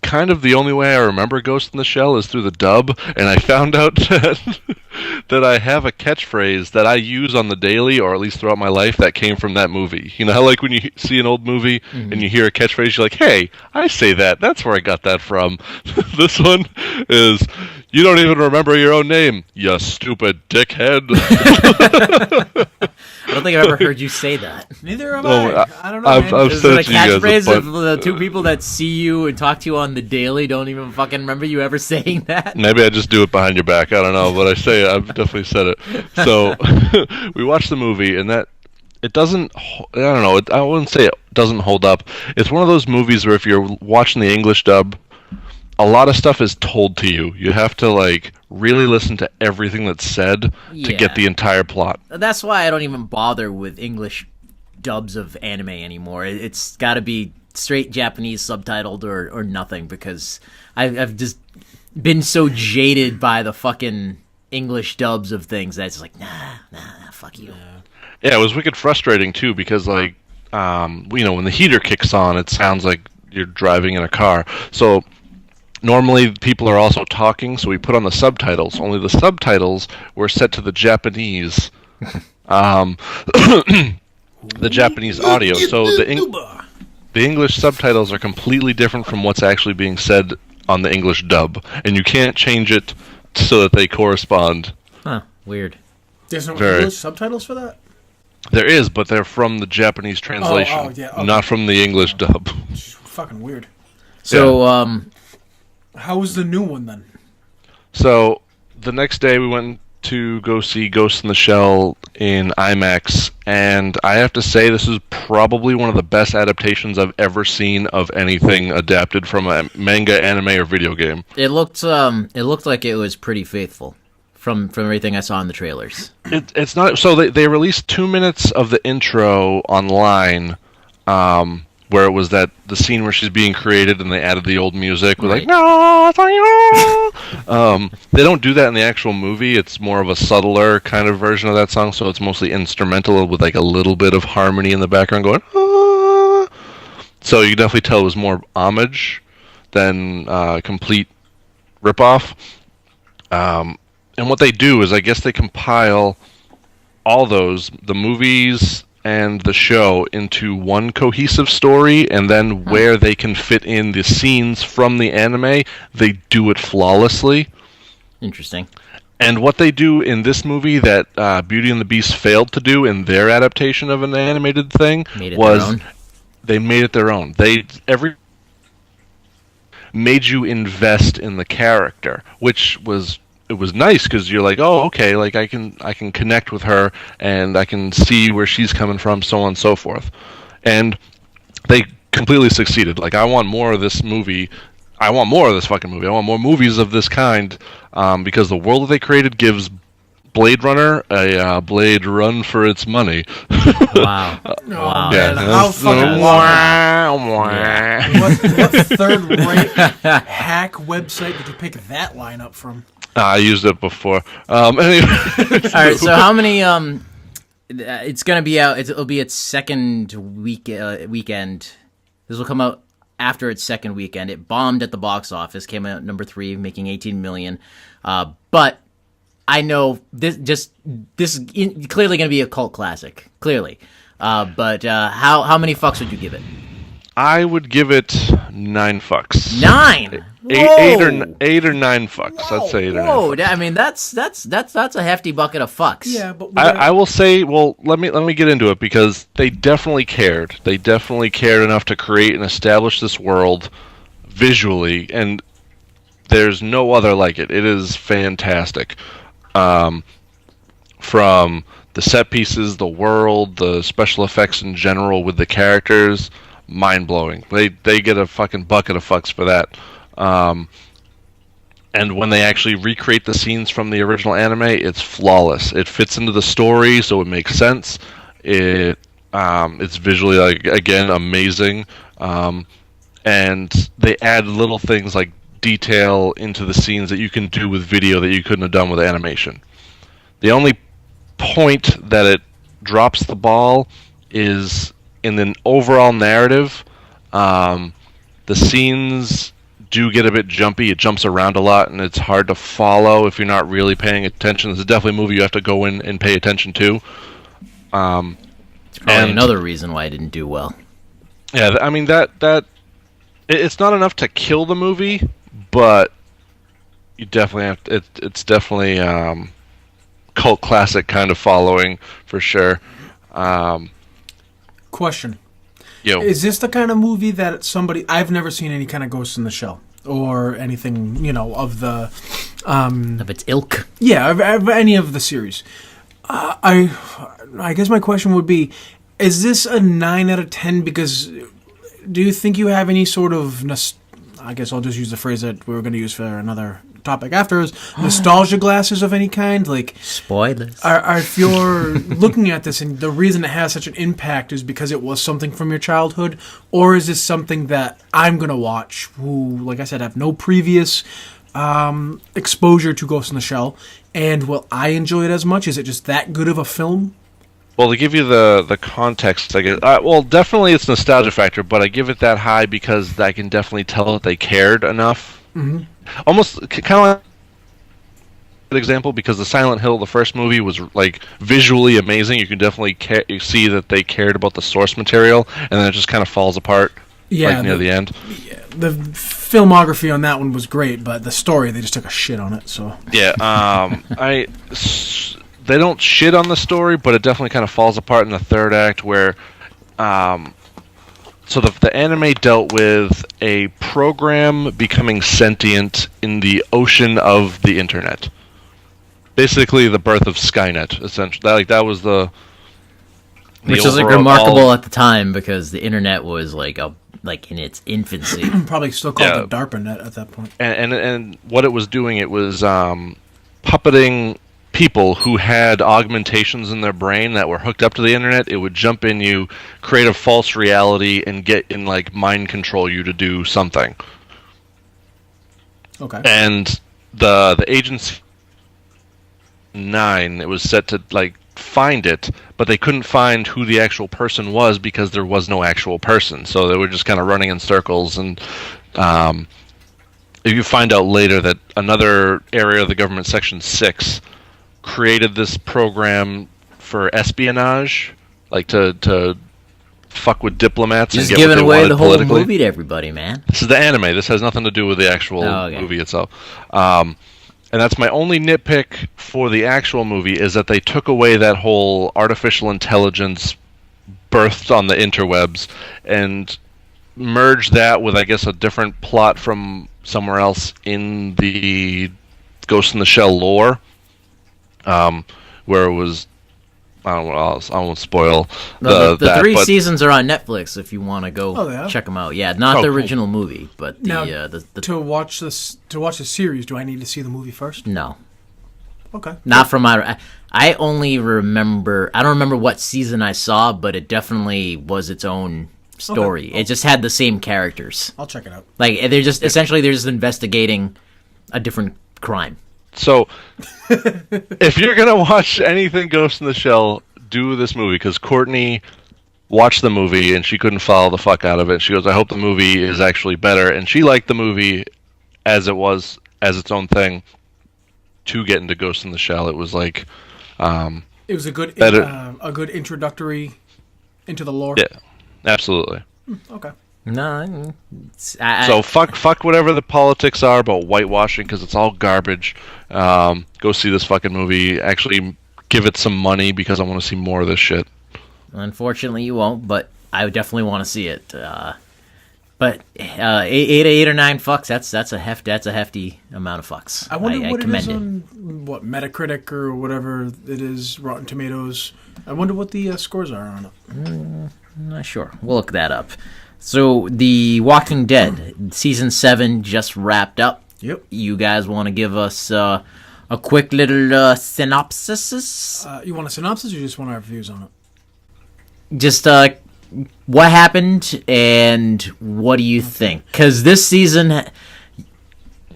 kind of the only way I remember Ghost in the Shell is through the dub. And I found out that I have a catchphrase that I use on the daily, or at least throughout my life, that came from that movie. You know how like when you see an old movie and you hear a catchphrase, you're like, hey, I say that. That's where I got that from. This one is, you don't even remember your own name, you stupid dickhead. I don't think I've ever heard you say that. Neither have I. I don't know, I've Is said it a it to you guys catchphrase of the two people that see you and talk to you on the daily don't even fucking remember you ever saying that? Maybe I just do it behind your back. I don't know, but I say it. I've definitely said it. So we watched the movie, and that it doesn't. I don't know. I wouldn't say it doesn't hold up. It's one of those movies where if you're watching the English dub, a lot of stuff is told to you. You have to like really listen to everything that's said to get the entire plot. That's why I don't even bother with English dubs of anime anymore. It's got to be straight Japanese subtitled or nothing, because I've just been so jaded by the fucking English dubs of things that it's like, nah, fuck you. Yeah, it was wicked frustrating too, because like, when the heater kicks on, it sounds like you're driving in a car. So normally people are also talking, so we put on the subtitles. Only the subtitles were set to the Japanese, the Japanese audio. So the English subtitles are completely different from what's actually being said on the English dub, and you can't change it so that they correspond. Huh, weird. There's no English subtitles for that? There is, but they're from the Japanese translation, okay. not from the English dub. Fucking weird. So, how was the new one then? So the next day we went to go see Ghost in the Shell in IMAX, and I have to say this is probably one of the best adaptations I've ever seen of anything adapted from a manga, anime, or video game. it looked like it was pretty faithful from everything I saw in the trailers. It's not. So they released 2 minutes of the intro online, where it was the scene where she's being created, and they added the old music with like, no, it's like, no. They don't do that in the actual movie. It's more of a subtler kind of version of that song, so it's mostly instrumental with like a little bit of harmony in the background going, ah. So you can definitely tell it was more homage than complete ripoff. And what they do is, I guess they compile all those, the movies and the show, into one cohesive story, and then where they can fit in the scenes from the anime, they do it flawlessly. Interesting. And what they do in this movie that Beauty and the Beast failed to do in their adaptation of an animated thing was they made it their own. They made you invest in the character, which was nice, because you're like, oh, okay, like I can connect with her, and I can see where she's coming from, so on and so forth. And they completely succeeded. Like, I want more of this movie. I want more of this fucking movie. I want more movies of this kind, because the world that they created gives Blade Runner a Blade run for its money. Wow. Wow. Yeah. How fucking what third-rate hack website did you pick that line up from? I used it before. Anyway. All right, so how many? It's gonna be out. It'll be its second weekend. This will come out after its second weekend. It bombed at the box office. Came out number 3, making 18 million. But I know this is clearly gonna be a cult classic. Clearly. But how many fucks would you give it? I would give it 9 fucks. 9. Eight or 9 fucks. I'd say 8 or 9 fucks. I mean, that's a hefty bucket of fucks. Yeah, but I will say, well, let me get into it, because they definitely cared. They definitely cared enough to create and establish this world visually, and there's no other like it. It is fantastic. From the set pieces, the world, the special effects in general with the characters, mind-blowing. They get a fucking bucket of fucks for that. And when they actually recreate the scenes from the original anime, it's flawless. It fits into the story, so it makes sense. It's visually, like, again, amazing. And they add little things like detail into the scenes that you can do with video that you couldn't have done with animation. The only point that it drops the ball is in the overall narrative. The scenes do get a bit jumpy. It jumps around a lot, and it's hard to follow if you're not really paying attention. This is definitely a movie you have to go in and pay attention to. It's probably another reason why it didn't do well. Yeah, I mean, it's not enough to kill the movie, but you definitely have to, it's definitely cult classic kind of following for sure. Question. Yo. Is this the kind of movie that somebody... I've never seen any kind of Ghost in the Shell or anything, of the... Of its ilk. Yeah, of any of the series. I guess my question would be, is this a 9 out of 10 because... Do you think you have any sort of... I guess I'll just use the phrase that we were going to use for another topic after, is nostalgia glasses of any kind. Like, Spoilers. if you're looking at this and the reason it has such an impact is because it was something from your childhood, or is this something that I'm going to watch who, like I said, have no previous exposure to Ghost in the Shell, and will I enjoy it as much? Is it just that good of a film? Well, to give you the context, I guess, well, definitely it's nostalgia factor, but I give it that high because I can definitely tell that they cared enough. Mm-hmm. Almost kind of like an example, because the Silent Hill, the first movie, was like visually amazing. You can definitely see that they cared about the source material, and then it just kind of falls apart near the end. Yeah, the filmography on that one was great, but the story, they just took a shit on it. So yeah, they don't shit on the story, but it definitely kind of falls apart in the third act, where so the anime dealt with a program becoming sentient in the ocean of the internet. Basically, the birth of Skynet, essentially. That was the which was remarkable at the time, because the internet was like in its infancy. Probably still called the DARPA net at that point. And what it was doing, it was puppeting people who had augmentations in their brain that were hooked up to the internet. It would jump in you, create a false reality, and mind control you to do something. Okay. And the agency 9, it was set to find it, but they couldn't find who the actual person was because there was no actual person. So they were just kind of running in circles. And if you find out later that another area of the government, Section 6, created this program for espionage, to fuck with diplomats just and get what they giving away wanted the whole politically. movie to everybody, man. This is the anime. This has nothing to do with the actual movie itself. And that's my only nitpick for the actual movie, is that they took away that whole artificial intelligence birthed on the interwebs and merged that with, I guess, a different plot from somewhere else in the Ghost in the Shell lore, where it was, I won't spoil the that, 3 seasons are on Netflix if you want to go check them out. Yeah, not the cool. original movie, but now, to watch the series, do I need to see the movie first? No. Okay. Not from my. I only remember. I don't remember what season I saw, but it definitely was its own story. Okay. It just had the same characters. I'll check it out. They're just essentially investigating a different crime. So, if you're gonna watch anything Ghost in the Shell, do this movie, because Courtney watched the movie and she couldn't follow the fuck out of it. She goes, "I hope the movie is actually better," and she liked the movie as it was, as its own thing. To get into Ghost in the Shell, it was it was a good introductory into the lore. Yeah, absolutely. Okay. No, so fuck whatever the politics are about whitewashing, because it's all garbage. Go see this fucking movie. Actually, give it some money, because I want to see more of this shit. Unfortunately, you won't, but I would definitely want to see it. But 8 or 9 fucks, that's a hefty amount of fucks. I wonder what it is on Metacritic or whatever it is, Rotten Tomatoes. I wonder what the scores are on it. I'm not sure. We'll look that up. So, The Walking Dead, Season 7 just wrapped up. Yep. You guys want to give us a quick little synopsis? You want a synopsis, or you just want our views on it? Just what happened and what do you think? Because this season,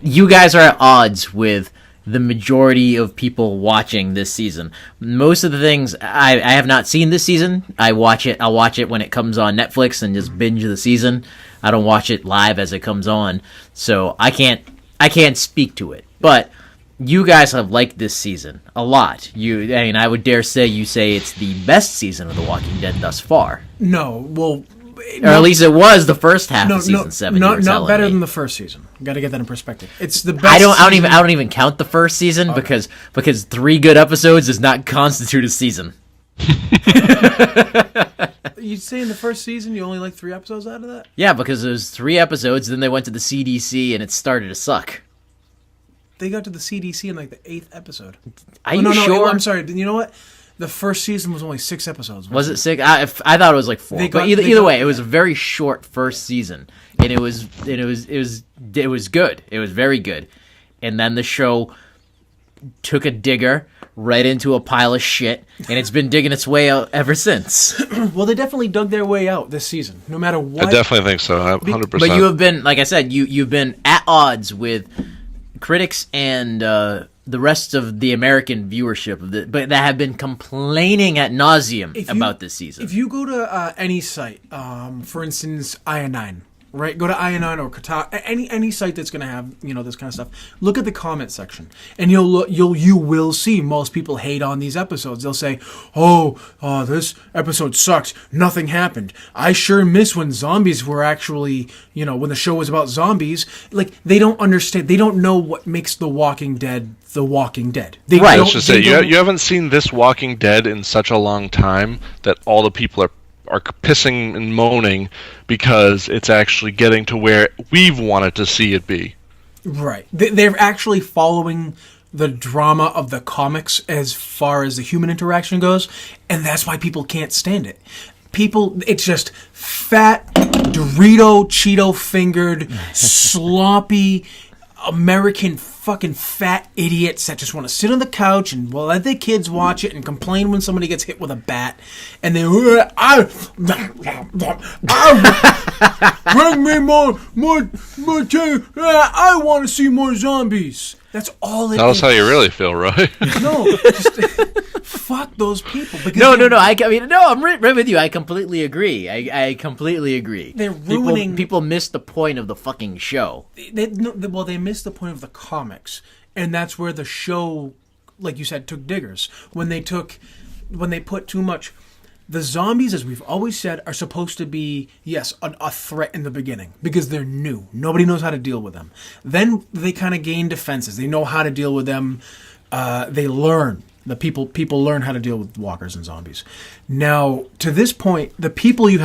you guys are at odds with the majority of people watching this season. Most of the things I have not seen this season. I'll watch it when it comes on Netflix and just binge the season. I don't watch it live as it comes on, so I can't speak to it. But you guys have liked this season a lot. I would dare say you say it's the best season of The Walking Dead thus far. No, well, or at least it was the first half of season 7. Not better than the first season. Got to get that in perspective. It's the best. I don't even count the first season, okay, because 3 good episodes does not constitute a season. You say in the first season you only like 3 episodes out of that? Yeah, because there's 3 episodes, then they went to the CDC and it started to suck. They got to the CDC in the 8th episode. Are you sure? I'm sorry. You know what? The first season was only 6 episodes. Was it 6? I thought it was like 4. But either way, it was a very short first season, and it was good. It was very good, and then the show took a digger right into a pile of shit, and it's been digging its way out ever since. Well, they definitely dug their way out this season, no matter what. I definitely think so, 100%. But you have been, like I said, you've been at odds with critics and the rest of the American viewership but that have been complaining ad nauseum about this season. If you go to any site, for instance, IO9, right? Go to IO9 or Kotaku, any site that's going to have this kind of stuff. Look at the comment section, and you will see most people hate on these episodes. They'll say, "Oh, this episode sucks. Nothing happened. I sure miss when zombies were actually, when the show was about zombies." Like, they don't understand. They don't know what makes The Walking Dead The Walking Dead. Right. Let's just say you haven't seen this Walking Dead in such a long time that all the people are pissing and moaning because it's actually getting to where we've wanted to see it be. Right. They're actually following the drama of the comics as far as the human interaction goes, and that's why people can't stand it. It's just fat, Dorito, Cheeto-fingered, sloppy, American fucking fat idiots that just want to sit on the couch and let their kids watch it and complain when somebody gets hit with a bat, and then bring me more I want to see more zombies. That's all it is. Tell us how you really feel, Roy. No, just fuck those people. No. I'm right with you. I completely agree. I completely agree. They're ruining. People miss the point of the fucking show. They miss the point of the comics, and that's where the show, like you said, took diggers when they put too much. The zombies, as we've always said, are supposed to be, yes, a threat in the beginning because they're new. Nobody knows how to deal with them. Then they kind of gain defenses. They know how to deal with them. They learn. The people learn how to deal with walkers and zombies. Now, to this point, other people you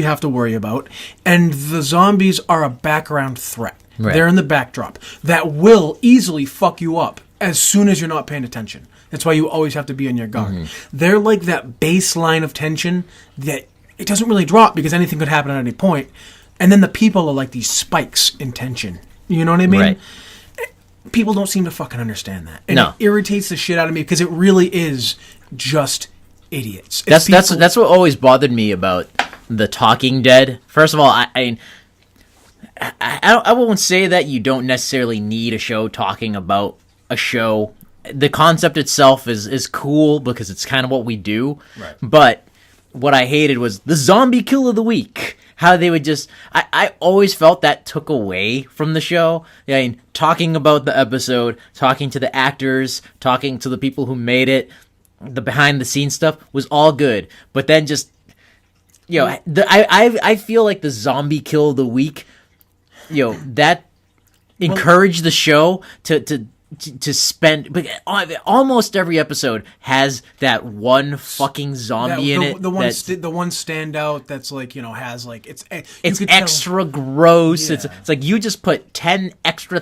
have to worry about, and the zombies are a background threat. Right. They're in the backdrop that will easily fuck you up as soon as you're not paying attention. That's why you always have to be on your guard. Mm-hmm. They're like that baseline of tension that it doesn't really drop because anything could happen at any point. And then the people are like these spikes in tension. You know what I mean? Right. People don't seem to fucking understand that. And it irritates the shit out of me because it really is just idiots. That's what always bothered me about The Talking Dead. First of all, I won't say that you don't necessarily need a show talking about a show. The concept itself is cool because it's kind of what we do. Right. But what I hated was the zombie kill of the week. How they would just... I always felt that took away from the show. I mean, talking about the episode, talking to the actors, talking to the people who made it, the behind-the-scenes stuff was all good. But then just... I feel like the zombie kill of the week, that encouraged the show to spend, but almost every episode has that one fucking zombie in it. The one standout that's like has like it's extra gross. Yeah. It's like you just put $10,000 extra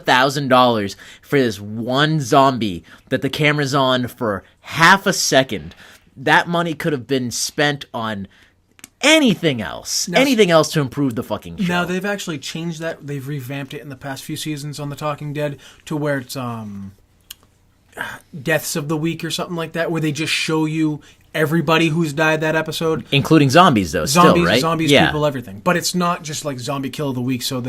for this one zombie that the camera's on for half a second. That money could have been spent on anything else to improve the fucking show. Now they've actually changed that. They've revamped it in the past few seasons on The Talking Dead to where it's deaths of the week or something like that, where they just show you everybody who's died that episode, including zombies though. Zombies, people, everything. But it's not just like zombie kill of the week. So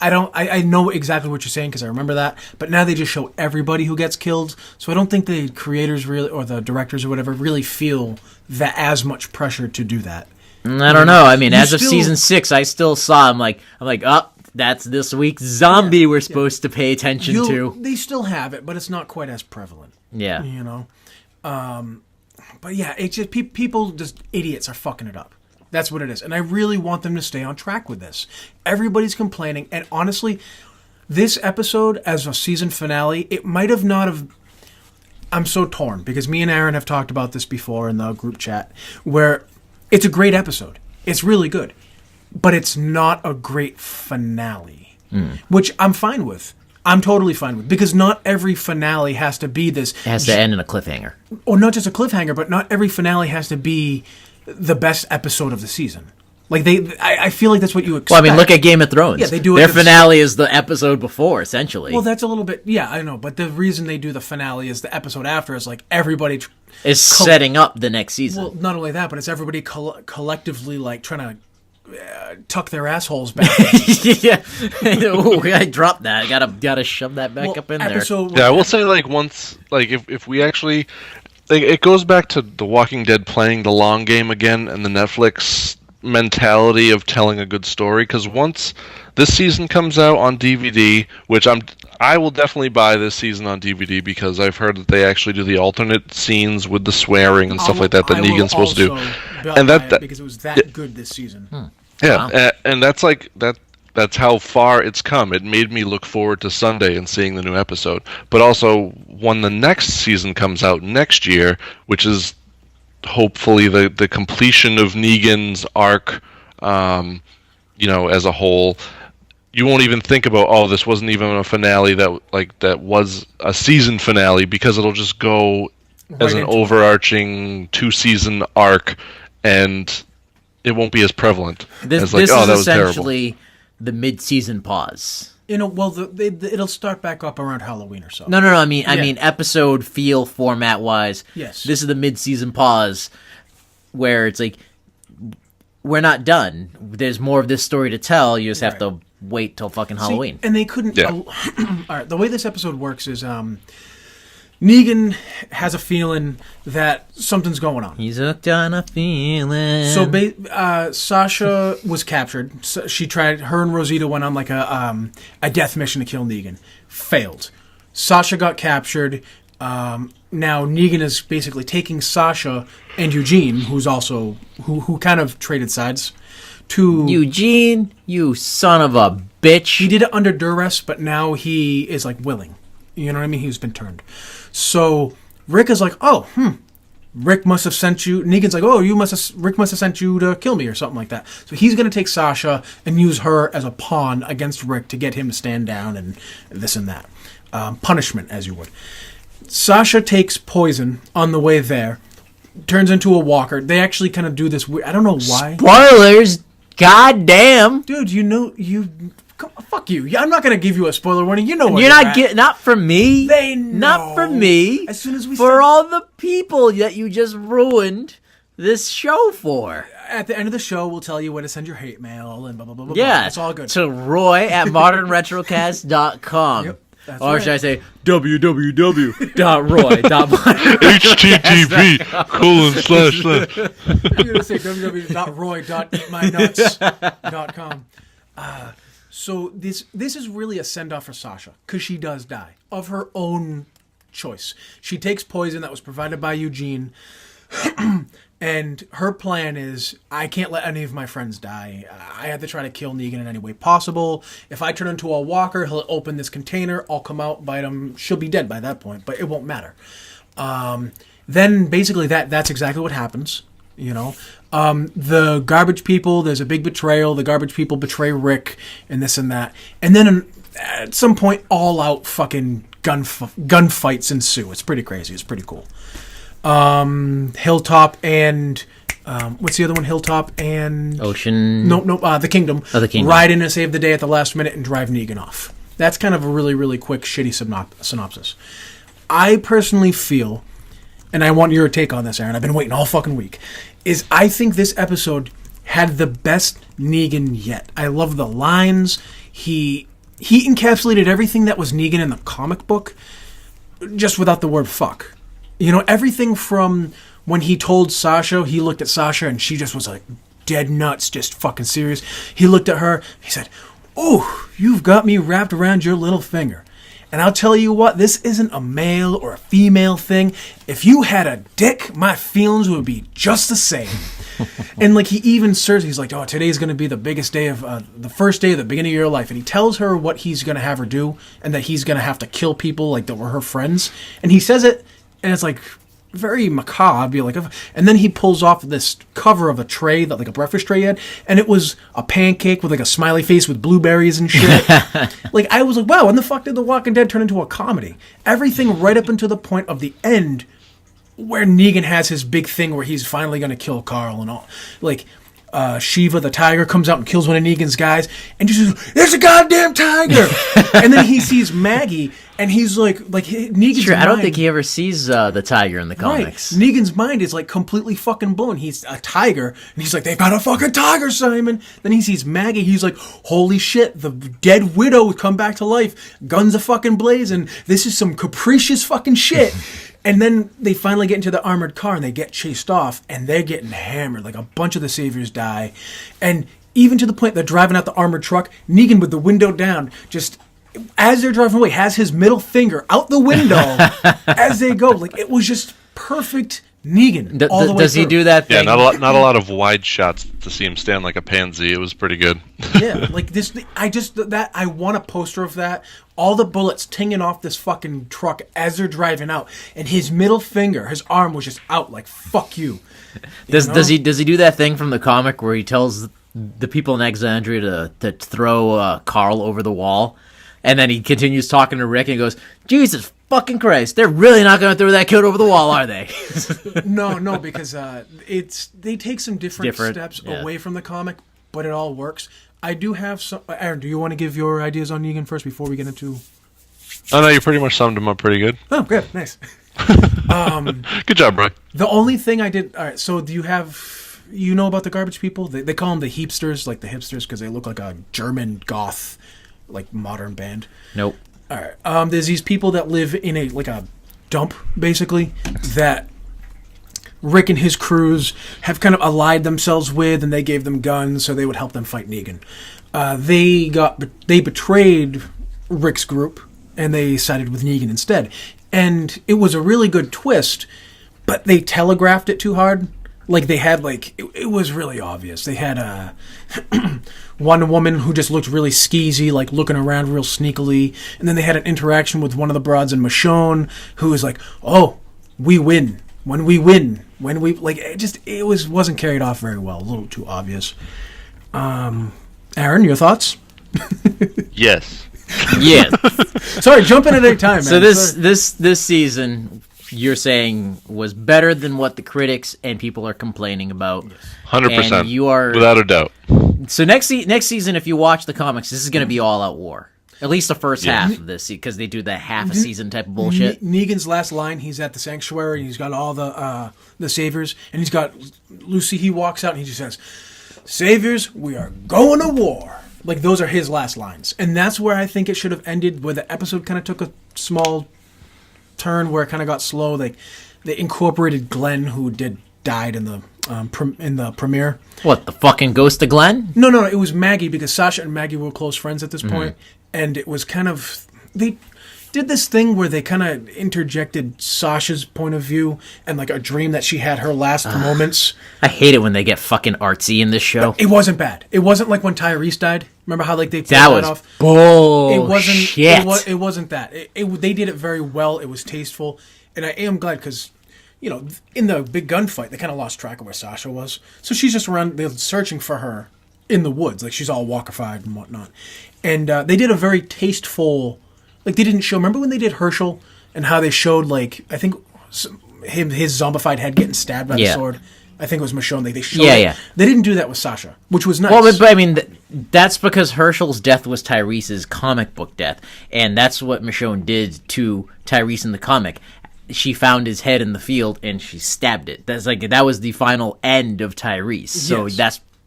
I know exactly what you're saying because I remember that. But now they just show everybody who gets killed. So I don't think the creators really, or the directors or whatever, really feel that as much pressure to do that. I don't know. I mean, as of season 6, I still saw. I'm like, that's this week's zombie we're supposed to pay attention to. They still have it, but it's not quite as prevalent. Yeah, but yeah, it's just people, just idiots, are fucking it up. That's what it is, and I really want them to stay on track with this. Everybody's complaining, and honestly, this episode as a season finale, it might have not have. I'm so torn because me and Aaron have talked about this before in the group chat where. It's a great episode. It's really good. But it's not a great finale, which I'm fine with. I'm totally fine with, because not every finale has to be this. It has to end in a cliffhanger. Or not just a cliffhanger, but not every finale has to be the best episode of the season. Like I feel like that's what you expect. Well, I mean, look at Game of Thrones. Yeah, they do it. Their finale is the episode before, essentially. Well, that's a little bit. Yeah, I know, but the reason they do the finale is the episode after is like everybody is setting up the next season. Well, not only that, but it's everybody collectively like trying to tuck their assholes back. Yeah, ooh, I dropped that. Gotta shove that back up in there. Yeah, I will say, like, once, like, if we actually, like, it goes back to The Walking Dead playing the long game again, and the Netflix mentality of telling a good story. Because once this season comes out on DVD, which I will definitely buy this season on DVD, because I've heard that they actually do the alternate scenes with the swearing and stuff like that Negan's supposed to do, and that because it was that good this season. Yeah, wow. And that's like that. That's how far it's come. It made me look forward to Sunday and seeing the new episode. But also, when the next season comes out next year, which is hopefully the completion of Negan's arc, as a whole, you won't even think about, oh, this wasn't even a finale that was a season finale, because it'll just go as an overarching 2-season arc, and it won't be as prevalent. This as like, is oh, that was essentially terrible. The mid-season pause. It'll start back up around Halloween or so. No. I mean episode feel format wise. Yes. This is the mid-season pause, where it's like, we're not done. There's more of this story to tell. You just have to wait till fucking Halloween. And they couldn't. Yeah. All right. The way this episode works is, Negan has a feeling that something's going on. He's hooked on a feeling. So Sasha was captured. So she tried. Her and Rosita went on like a death mission to kill Negan. Failed. Sasha got captured. Now Negan is basically taking Sasha and Eugene, who's also who kind of traded sides. To Eugene, you son of a bitch. He did it under duress, but now he is like willing. You know what I mean? He's been turned. So Rick is like, Rick must have sent you. Negan's like, Rick must have sent you to kill me or something like that. So he's going to take Sasha and use her as a pawn against Rick to get him to stand down and this and that. Punishment, as you would. Sasha takes poison on the way there, turns into a walker. They actually kind of do this weird. I don't know why. Spoilers! God damn! Dude, fuck you. I'm not going to give you a spoiler warning. You know what you're not getting. Not from me. They know. Not from me. As soon as we for all the people that you just ruined this show for. At the end of the show, we'll tell you where to send your hate mail and blah, blah, blah, blah. Yeah. It's all good. To Roy at modernretrocast.com. Yep. That's or right. should I say www.roy.http:// I'm going to say www.roy.eatmynuts.com. So this is really a send-off for Sasha, because she does die of her own choice. She takes poison that was provided by Eugene, and her plan is, I can't let any of my friends die. I have to try to kill Negan in any way possible. If I turn into a walker, he'll open this container, I'll come out, bite him. She'll be dead by that point, but it won't matter. Then basically that's exactly what happens. The garbage people, there's a big betrayal. The garbage people betray Rick and this and that. And then at some point, all out fucking gunfights ensue. It's pretty crazy. It's pretty cool. Hilltop and what's the other one? Hilltop and Ocean. No, the Kingdom. Oh, the Kingdom. Ride in and save the day at the last minute and drive Negan off. That's kind of a really, really quick, shitty synopsis. I personally feel, and I want your take on this, Aaron, I've been waiting all fucking week, is I think this episode had the best Negan yet. I love the lines. He encapsulated everything that was Negan in the comic book, just without the word fuck. Everything from when he told Sasha, he looked at Sasha and she just was like dead nuts, just fucking serious. He looked at her, he said, "Oh, you've got me wrapped around your little finger." And I'll tell you what, this isn't a male or a female thing. If you had a dick, my feelings would be just the same. And like he even says, he's like, "Oh, today's going to be the biggest day of, the first day of the beginning of your life." And he tells her what he's going to have her do and that he's going to have to kill people like that were her friends. And he says it, and it's like very macabre. You're like, and then he pulls off this cover of a tray, that like a breakfast tray he had, and it was a pancake with like a smiley face with blueberries and shit. Like, I was like, wow, when the fuck did The Walking Dead turn into a comedy? Everything right up until the point of the end, where Negan has his big thing where he's finally going to kill Carl and all. Like, Shiva the tiger comes out and kills one of Negan's guys, and just says, "There's a goddamn tiger!" And then he sees Maggie, and he's like Negan's Sure, mind, I don't think he ever sees the tiger in the comics. Right. Negan's mind is like completely fucking blown. He's a tiger, and he's like, "They've got a fucking tiger, Simon." Then he sees Maggie. He's like, "Holy shit! The dead widow would come back to life. Guns are fucking blazing. This is some capricious fucking shit." And then they finally get into the armored car and they get chased off, and they're getting hammered. Like, a bunch of the saviors die. And even to the point they're driving out the armored truck, Negan with the window down, just as they're driving away, has his middle finger out the window as they go. Like, it was just perfect Negan all the way Does he through. do that Yeah, thing? not a lot of wide shots to see him stand like a pansy. It was pretty good. Yeah, like this. I want a poster of that. All the bullets tinging off this fucking truck as they're driving out, and his middle finger, his arm was just out, like "fuck you." Does he do that thing from the comic where he tells the people in Alexandria to throw Carl over the wall, and then he continues talking to Rick and he goes, "Jesus fucking Christ, they're really not going to throw that kid over the wall, are they?" No, because they take some different steps yeah. away from the comic, but it all works. I do have some. Aaron, do you want to give your ideas on Negan first before we get into? Oh no, you pretty much summed him up pretty good. Oh, good, nice. Good job, bro. The only thing I did. All right, so do you have? You know about the garbage people? They call them the heapsters, like the hipsters, because they look like a German goth, like modern band. Nope. All right. There's these people that live in a dump, basically, that Rick and his crews have kind of allied themselves with, and they gave them guns so they would help them fight Negan. They betrayed Rick's group, and they sided with Negan instead. And it was a really good twist, but they telegraphed it too hard. Like, they had, it was really obvious. They had one woman who just looked really skeezy, like, looking around real sneakily. And then they had an interaction with one of the broads in Michonne, who was like, "Oh, we win. When we win. When we..." Like, it wasn't carried off very well. A little too obvious. Aaron, your thoughts? Yes. Yeah. Sorry, jump in at any time, man. So this season, you're saying, was better than what the critics and people are complaining about. 100%. And you are, without a doubt. So next season, if you watch the comics, this is going to be all out war. At least the first half of this, because they do that half a season type of bullshit. Negan's last line, he's at the sanctuary, and he's got all the saviors, and he's got Lucy. He walks out, and he just says, "Saviors, we are going to war." Like, those are his last lines. And that's where I think it should have ended, where the episode kind of took a small turn, where it kind of got slow. Like, they incorporated Glenn, who died in the premiere. What, the fucking ghost of Glenn? No, it was Maggie, because Sasha and Maggie were close friends at this point, and it was kind of... They did this thing where they kind of interjected Sasha's point of view and, like, a dream that she had her last moments. I hate it when they get fucking artsy in this show. It wasn't bad. It wasn't like when Tyrese died. Remember how, like, they pulled That was off? bullshit. It wasn't that. They did it very well. It was tasteful, and I am glad, because, you know, in the big gunfight, they kind of lost track of where Sasha was. So she's just around, they're searching for her in the woods. Like, she's all walkified and whatnot. And they did a very tasteful... Like, they didn't show... Remember when they did Herschel and how they showed, like, I think his zombified head getting stabbed by the sword? I think it was Michonne. They showed it. Yeah. They didn't do that with Sasha, which was nice. Well, but I mean, that's because Herschel's death was Tyrese's comic book death. And that's what Michonne did to Tyrese in the comic. She found his head in the field and she stabbed it. That was the final end of Tyrese. So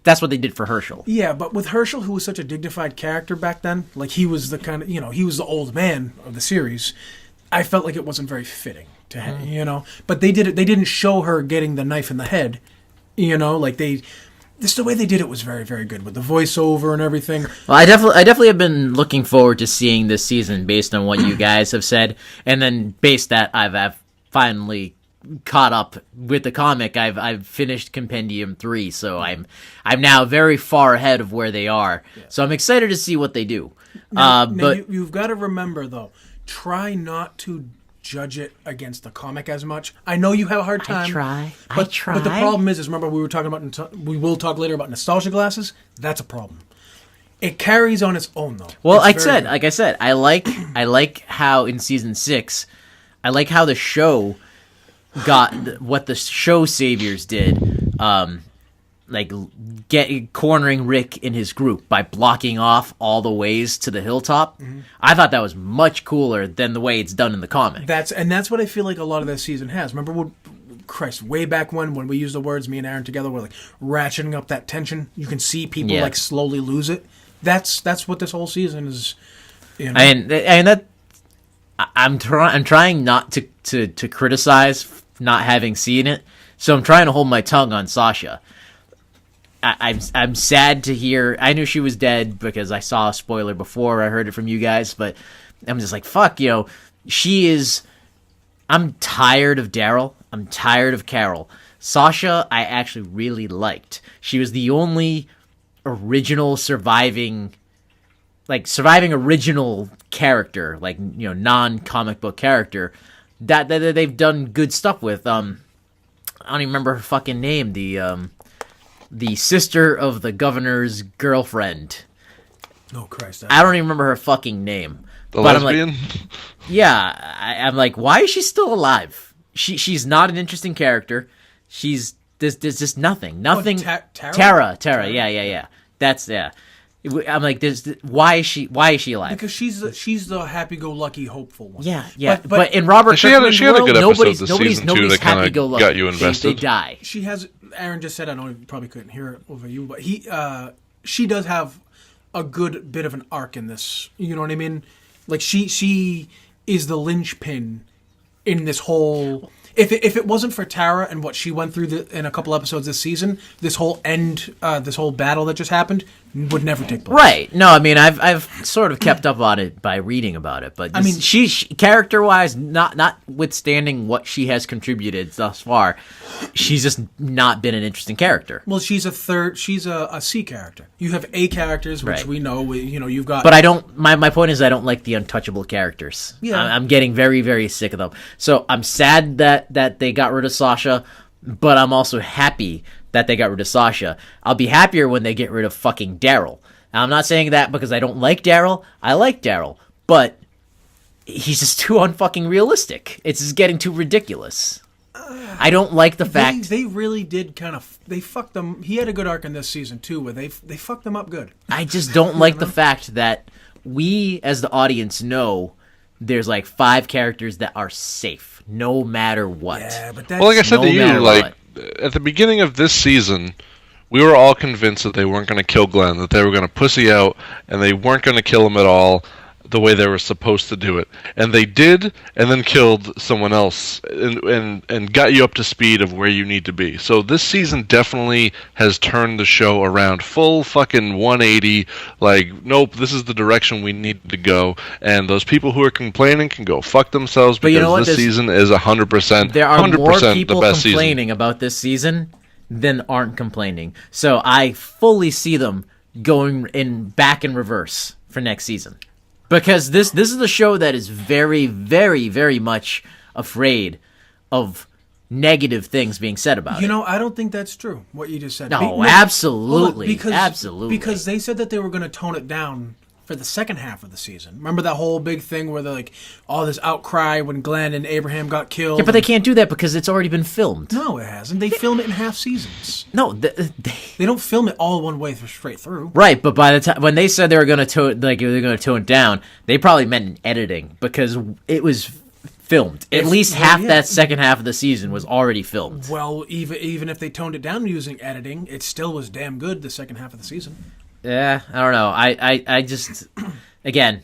that's what they did for Herschel. Yeah, but with Herschel, who was such a dignified character back then, like, he was the kind of, you know, he was the old man of the series, I felt like it wasn't very fitting to him, you know? But they didn't show her getting the knife in the head, you know? Like, the way they did it was very, very good, with the voiceover and everything. Well, I definitely have been looking forward to seeing this season based on what you guys have said. And then based that, I've finally caught up with the comic. I've finished Compendium 3, so I'm now very far ahead of where they are. Yeah. So I'm excited to see what they do. Now, you've got to remember, though, try not to judge it against the comic as much. I know you have a hard time. I try. But the problem is remember we were talking about, we will talk later about nostalgia glasses. That's a problem. It carries on its own though. Well, like I said, I like how in season 6, I like how the show got what the show saviors did. Like cornering Rick in his group by blocking off all the ways to the hilltop. Mm-hmm. I thought that was much cooler than the way it's done in the comic. That's what I feel like a lot of this season has. Remember way back when we used the words, me and Aaron together, we're like ratcheting up that tension. You can see people like slowly lose it. That's what this whole season is. You know? And that I'm trying not to criticize not having seen it, so I'm trying to hold my tongue on Sasha. I'm sad to hear. I knew she was dead because I saw a spoiler before I heard it from you guys, but I'm just like, fuck, she is. I'm tired of Daryl. I'm tired of Carol. Sasha, I actually really liked. She was the only original surviving original character, non-comic book character that they've done good stuff with. I don't even remember her fucking name. The sister of the governor's girlfriend. Oh, Christ. I don't even remember her fucking name. The lesbian? I'm like, yeah, I'm like, why is she still alive? She's not an interesting character. There's just nothing. Nothing. Tara? Tara. Yeah. That's, yeah. I'm like, why is she alive? Because she's the happy-go-lucky, hopeful one. Yeah. But in Robert she had a good episode this nobody's season too that kind of got you invested. They die. She has. Aaron just said, I know you probably couldn't hear it over you, but she does have a good bit of an arc in this. You know what I mean? Like she is the linchpin in this whole. If it wasn't for Tara and what she went through in a couple episodes this season, this whole battle that just happened would never take place. Right. No, I mean, I've sort of kept up on it by reading about it, but she character-wise, notwithstanding what she has contributed thus far, she's just not been an interesting character. Well, she's a C character. You have A characters, which we know, you've got. But I don't. My point is, I don't like the untouchable characters. Yeah. I'm getting very, very sick of them. So I'm sad that they got rid of Sasha, but I'm also happy that they got rid of Sasha. I'll be happier when they get rid of fucking Daryl. Now, I'm not saying that because I don't like Daryl. I like Daryl, but he's just too unfucking realistic. It's just getting too ridiculous. I don't like the fact they really did they fucked them. He had a good arc in this season too, where they fucked them up good. I just don't like the fact that we as the audience know there's like 5 characters that are safe no matter what. Yeah, but like I said to you, at the beginning of this season, we were all convinced that they weren't going to kill Glenn, that they were going to pussy out, and they weren't going to kill him at all the way they were supposed to do it. And they did, and then killed someone else, and got you up to speed of where you need to be. So this season definitely has turned the show around full fucking 180, nope, this is the direction we need to go, and those people who are complaining can go fuck themselves, because this season is 100%, there are 100% more people the best complaining season. About this season than aren't complaining. So I fully see them going back in reverse for next season. Because this is the show that is very, very, very much afraid of negative things being said about it. I don't think that's true, what you just said. No, absolutely. Absolutely. Because they said that they were going to tone it down for the second half of the season. Remember that whole big thing where they're like, all this outcry when Glenn and Abraham got killed? Yeah, but they can't do that because it's already been filmed. No, it hasn't. They film it in half seasons. No, they don't film it all one way straight through. Right, but by the time when they said they were going to tone it down, they probably meant in editing because it was filmed. At least half that second half of the season was already filmed. Well, even if they toned it down using editing, it still was damn good the second half of the season. Yeah, I don't know. I just again,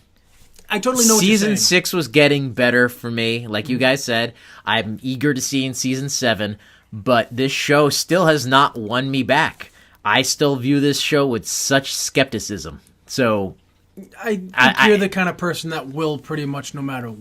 I totally know what you're saying. Season 6 was getting better for me, like you guys said. I'm eager to see in season 7, but this show still has not won me back. I still view this show with such skepticism. So I think you're the kind of person that will pretty much no matter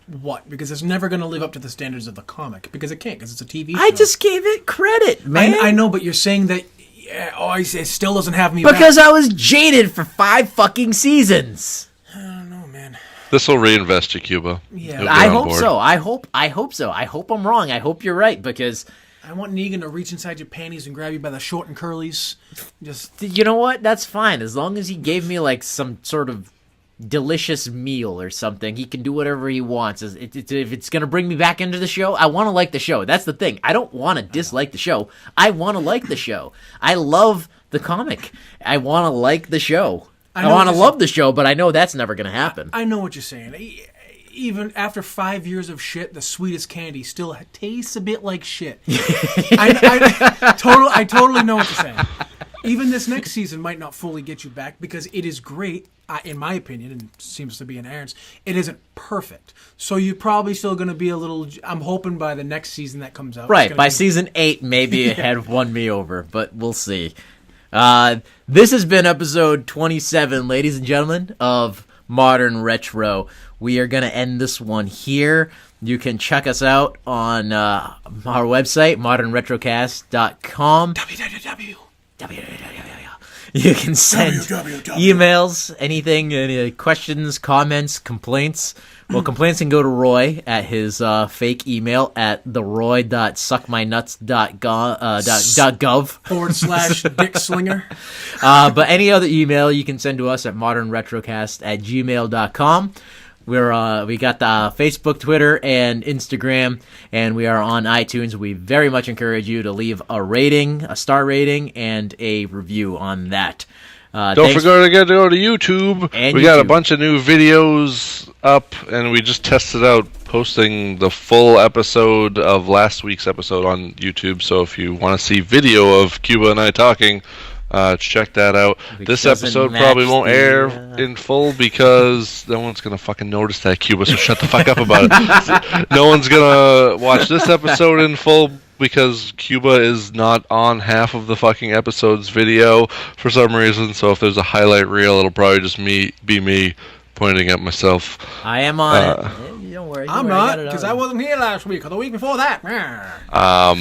what, because it's never going to live up to the standards of the comic, because it can't, because it's a TV show. I just gave it credit, man. I know, but you're saying that it still doesn't have me because back. I was jaded for 5 fucking seasons. I don't know, man. This will reinvest you, Cuba. Yeah. You'll get I on hope board. so. I hope so. I hope I'm wrong. I hope you're right, because I want Negan to reach inside your panties and grab you by the short and curlies. Just you know what? That's fine. As long as he gave me like some sort of delicious meal or something, he can do whatever he wants. If it's going to bring me back into the show, I want to like the show. That's the thing. I don't want to dislike the show. I want to like the show. I love the comic. I want to like the show. I want to love the show, but I know that's never going to happen. I know what you're saying. Even after 5 years of shit, the sweetest candy still tastes a bit like shit. I totally know what you're saying. Even this next season might not fully get you back because it is great, in my opinion, and seems to be in Aaron's. It isn't perfect. So you're probably still going to be a little... I'm hoping by the next season that comes out... Right, by season 8, maybe it had won me over, but we'll see. This has been episode 27, ladies and gentlemen, of Modern Retro. We are going to end this one here. You can check us out on our website, modernretrocast.com. www. You can send emails, anything, any questions, comments, complaints. Well, complaints can go to Roy at his fake email at theroy.suckmynuts.gov. /Dick Slinger. But any other email you can send to us at modernretrocast@gmail.com. We got the Facebook, Twitter, and Instagram, and we are on iTunes. We very much encourage you to leave a rating, a star rating, and a review on that. Don't forget to go to YouTube. We got a bunch of new videos up, and we just tested out posting the full episode of last week's episode on YouTube. So if you want to see video of Cuba and I talking, check that out. This episode probably won't air in full because no one's going to fucking notice that, Cuba, so shut the fuck up about it. No one's going to watch this episode in full because Cuba is not on half of the fucking episode's video for some reason, so if there's a highlight reel, it'll probably just be me pointing at myself. I am on it. Don't worry. I'm not, because I wasn't here last week or the week before that. But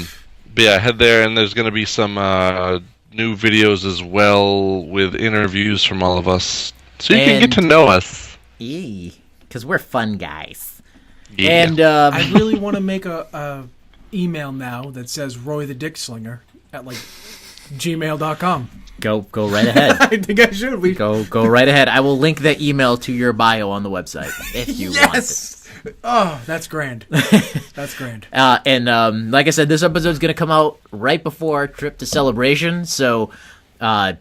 yeah, head there, and there's going to be some new videos as well with interviews from all of us, so you can get to know us. Because we're fun guys. Yeah. And I really want to make a email now that says Roy the Dick Slinger at like gmail.com. Go right ahead. I think I should. Go right ahead. I will link that email to your bio on the website if you want it. Oh, that's grand. That's grand. And like I said, this episode is going to come out right before our trip to Celebration, so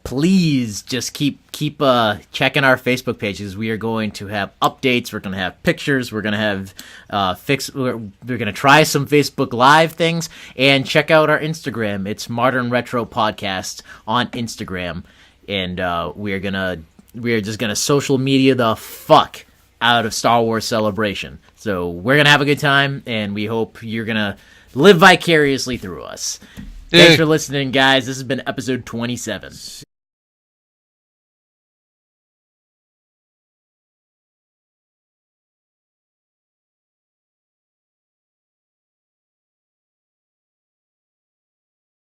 please just keep checking our Facebook pages. We are going to have updates. We're going to have pictures. We're going to have we're going to try some Facebook Live things, and check out our Instagram. It's Modern Retro Podcast on Instagram, and we are just gonna social media the fuck out of Star Wars Celebration. So we're gonna have a good time, and we hope you're gonna live vicariously through us. Thanks for listening, guys. This has been episode 27.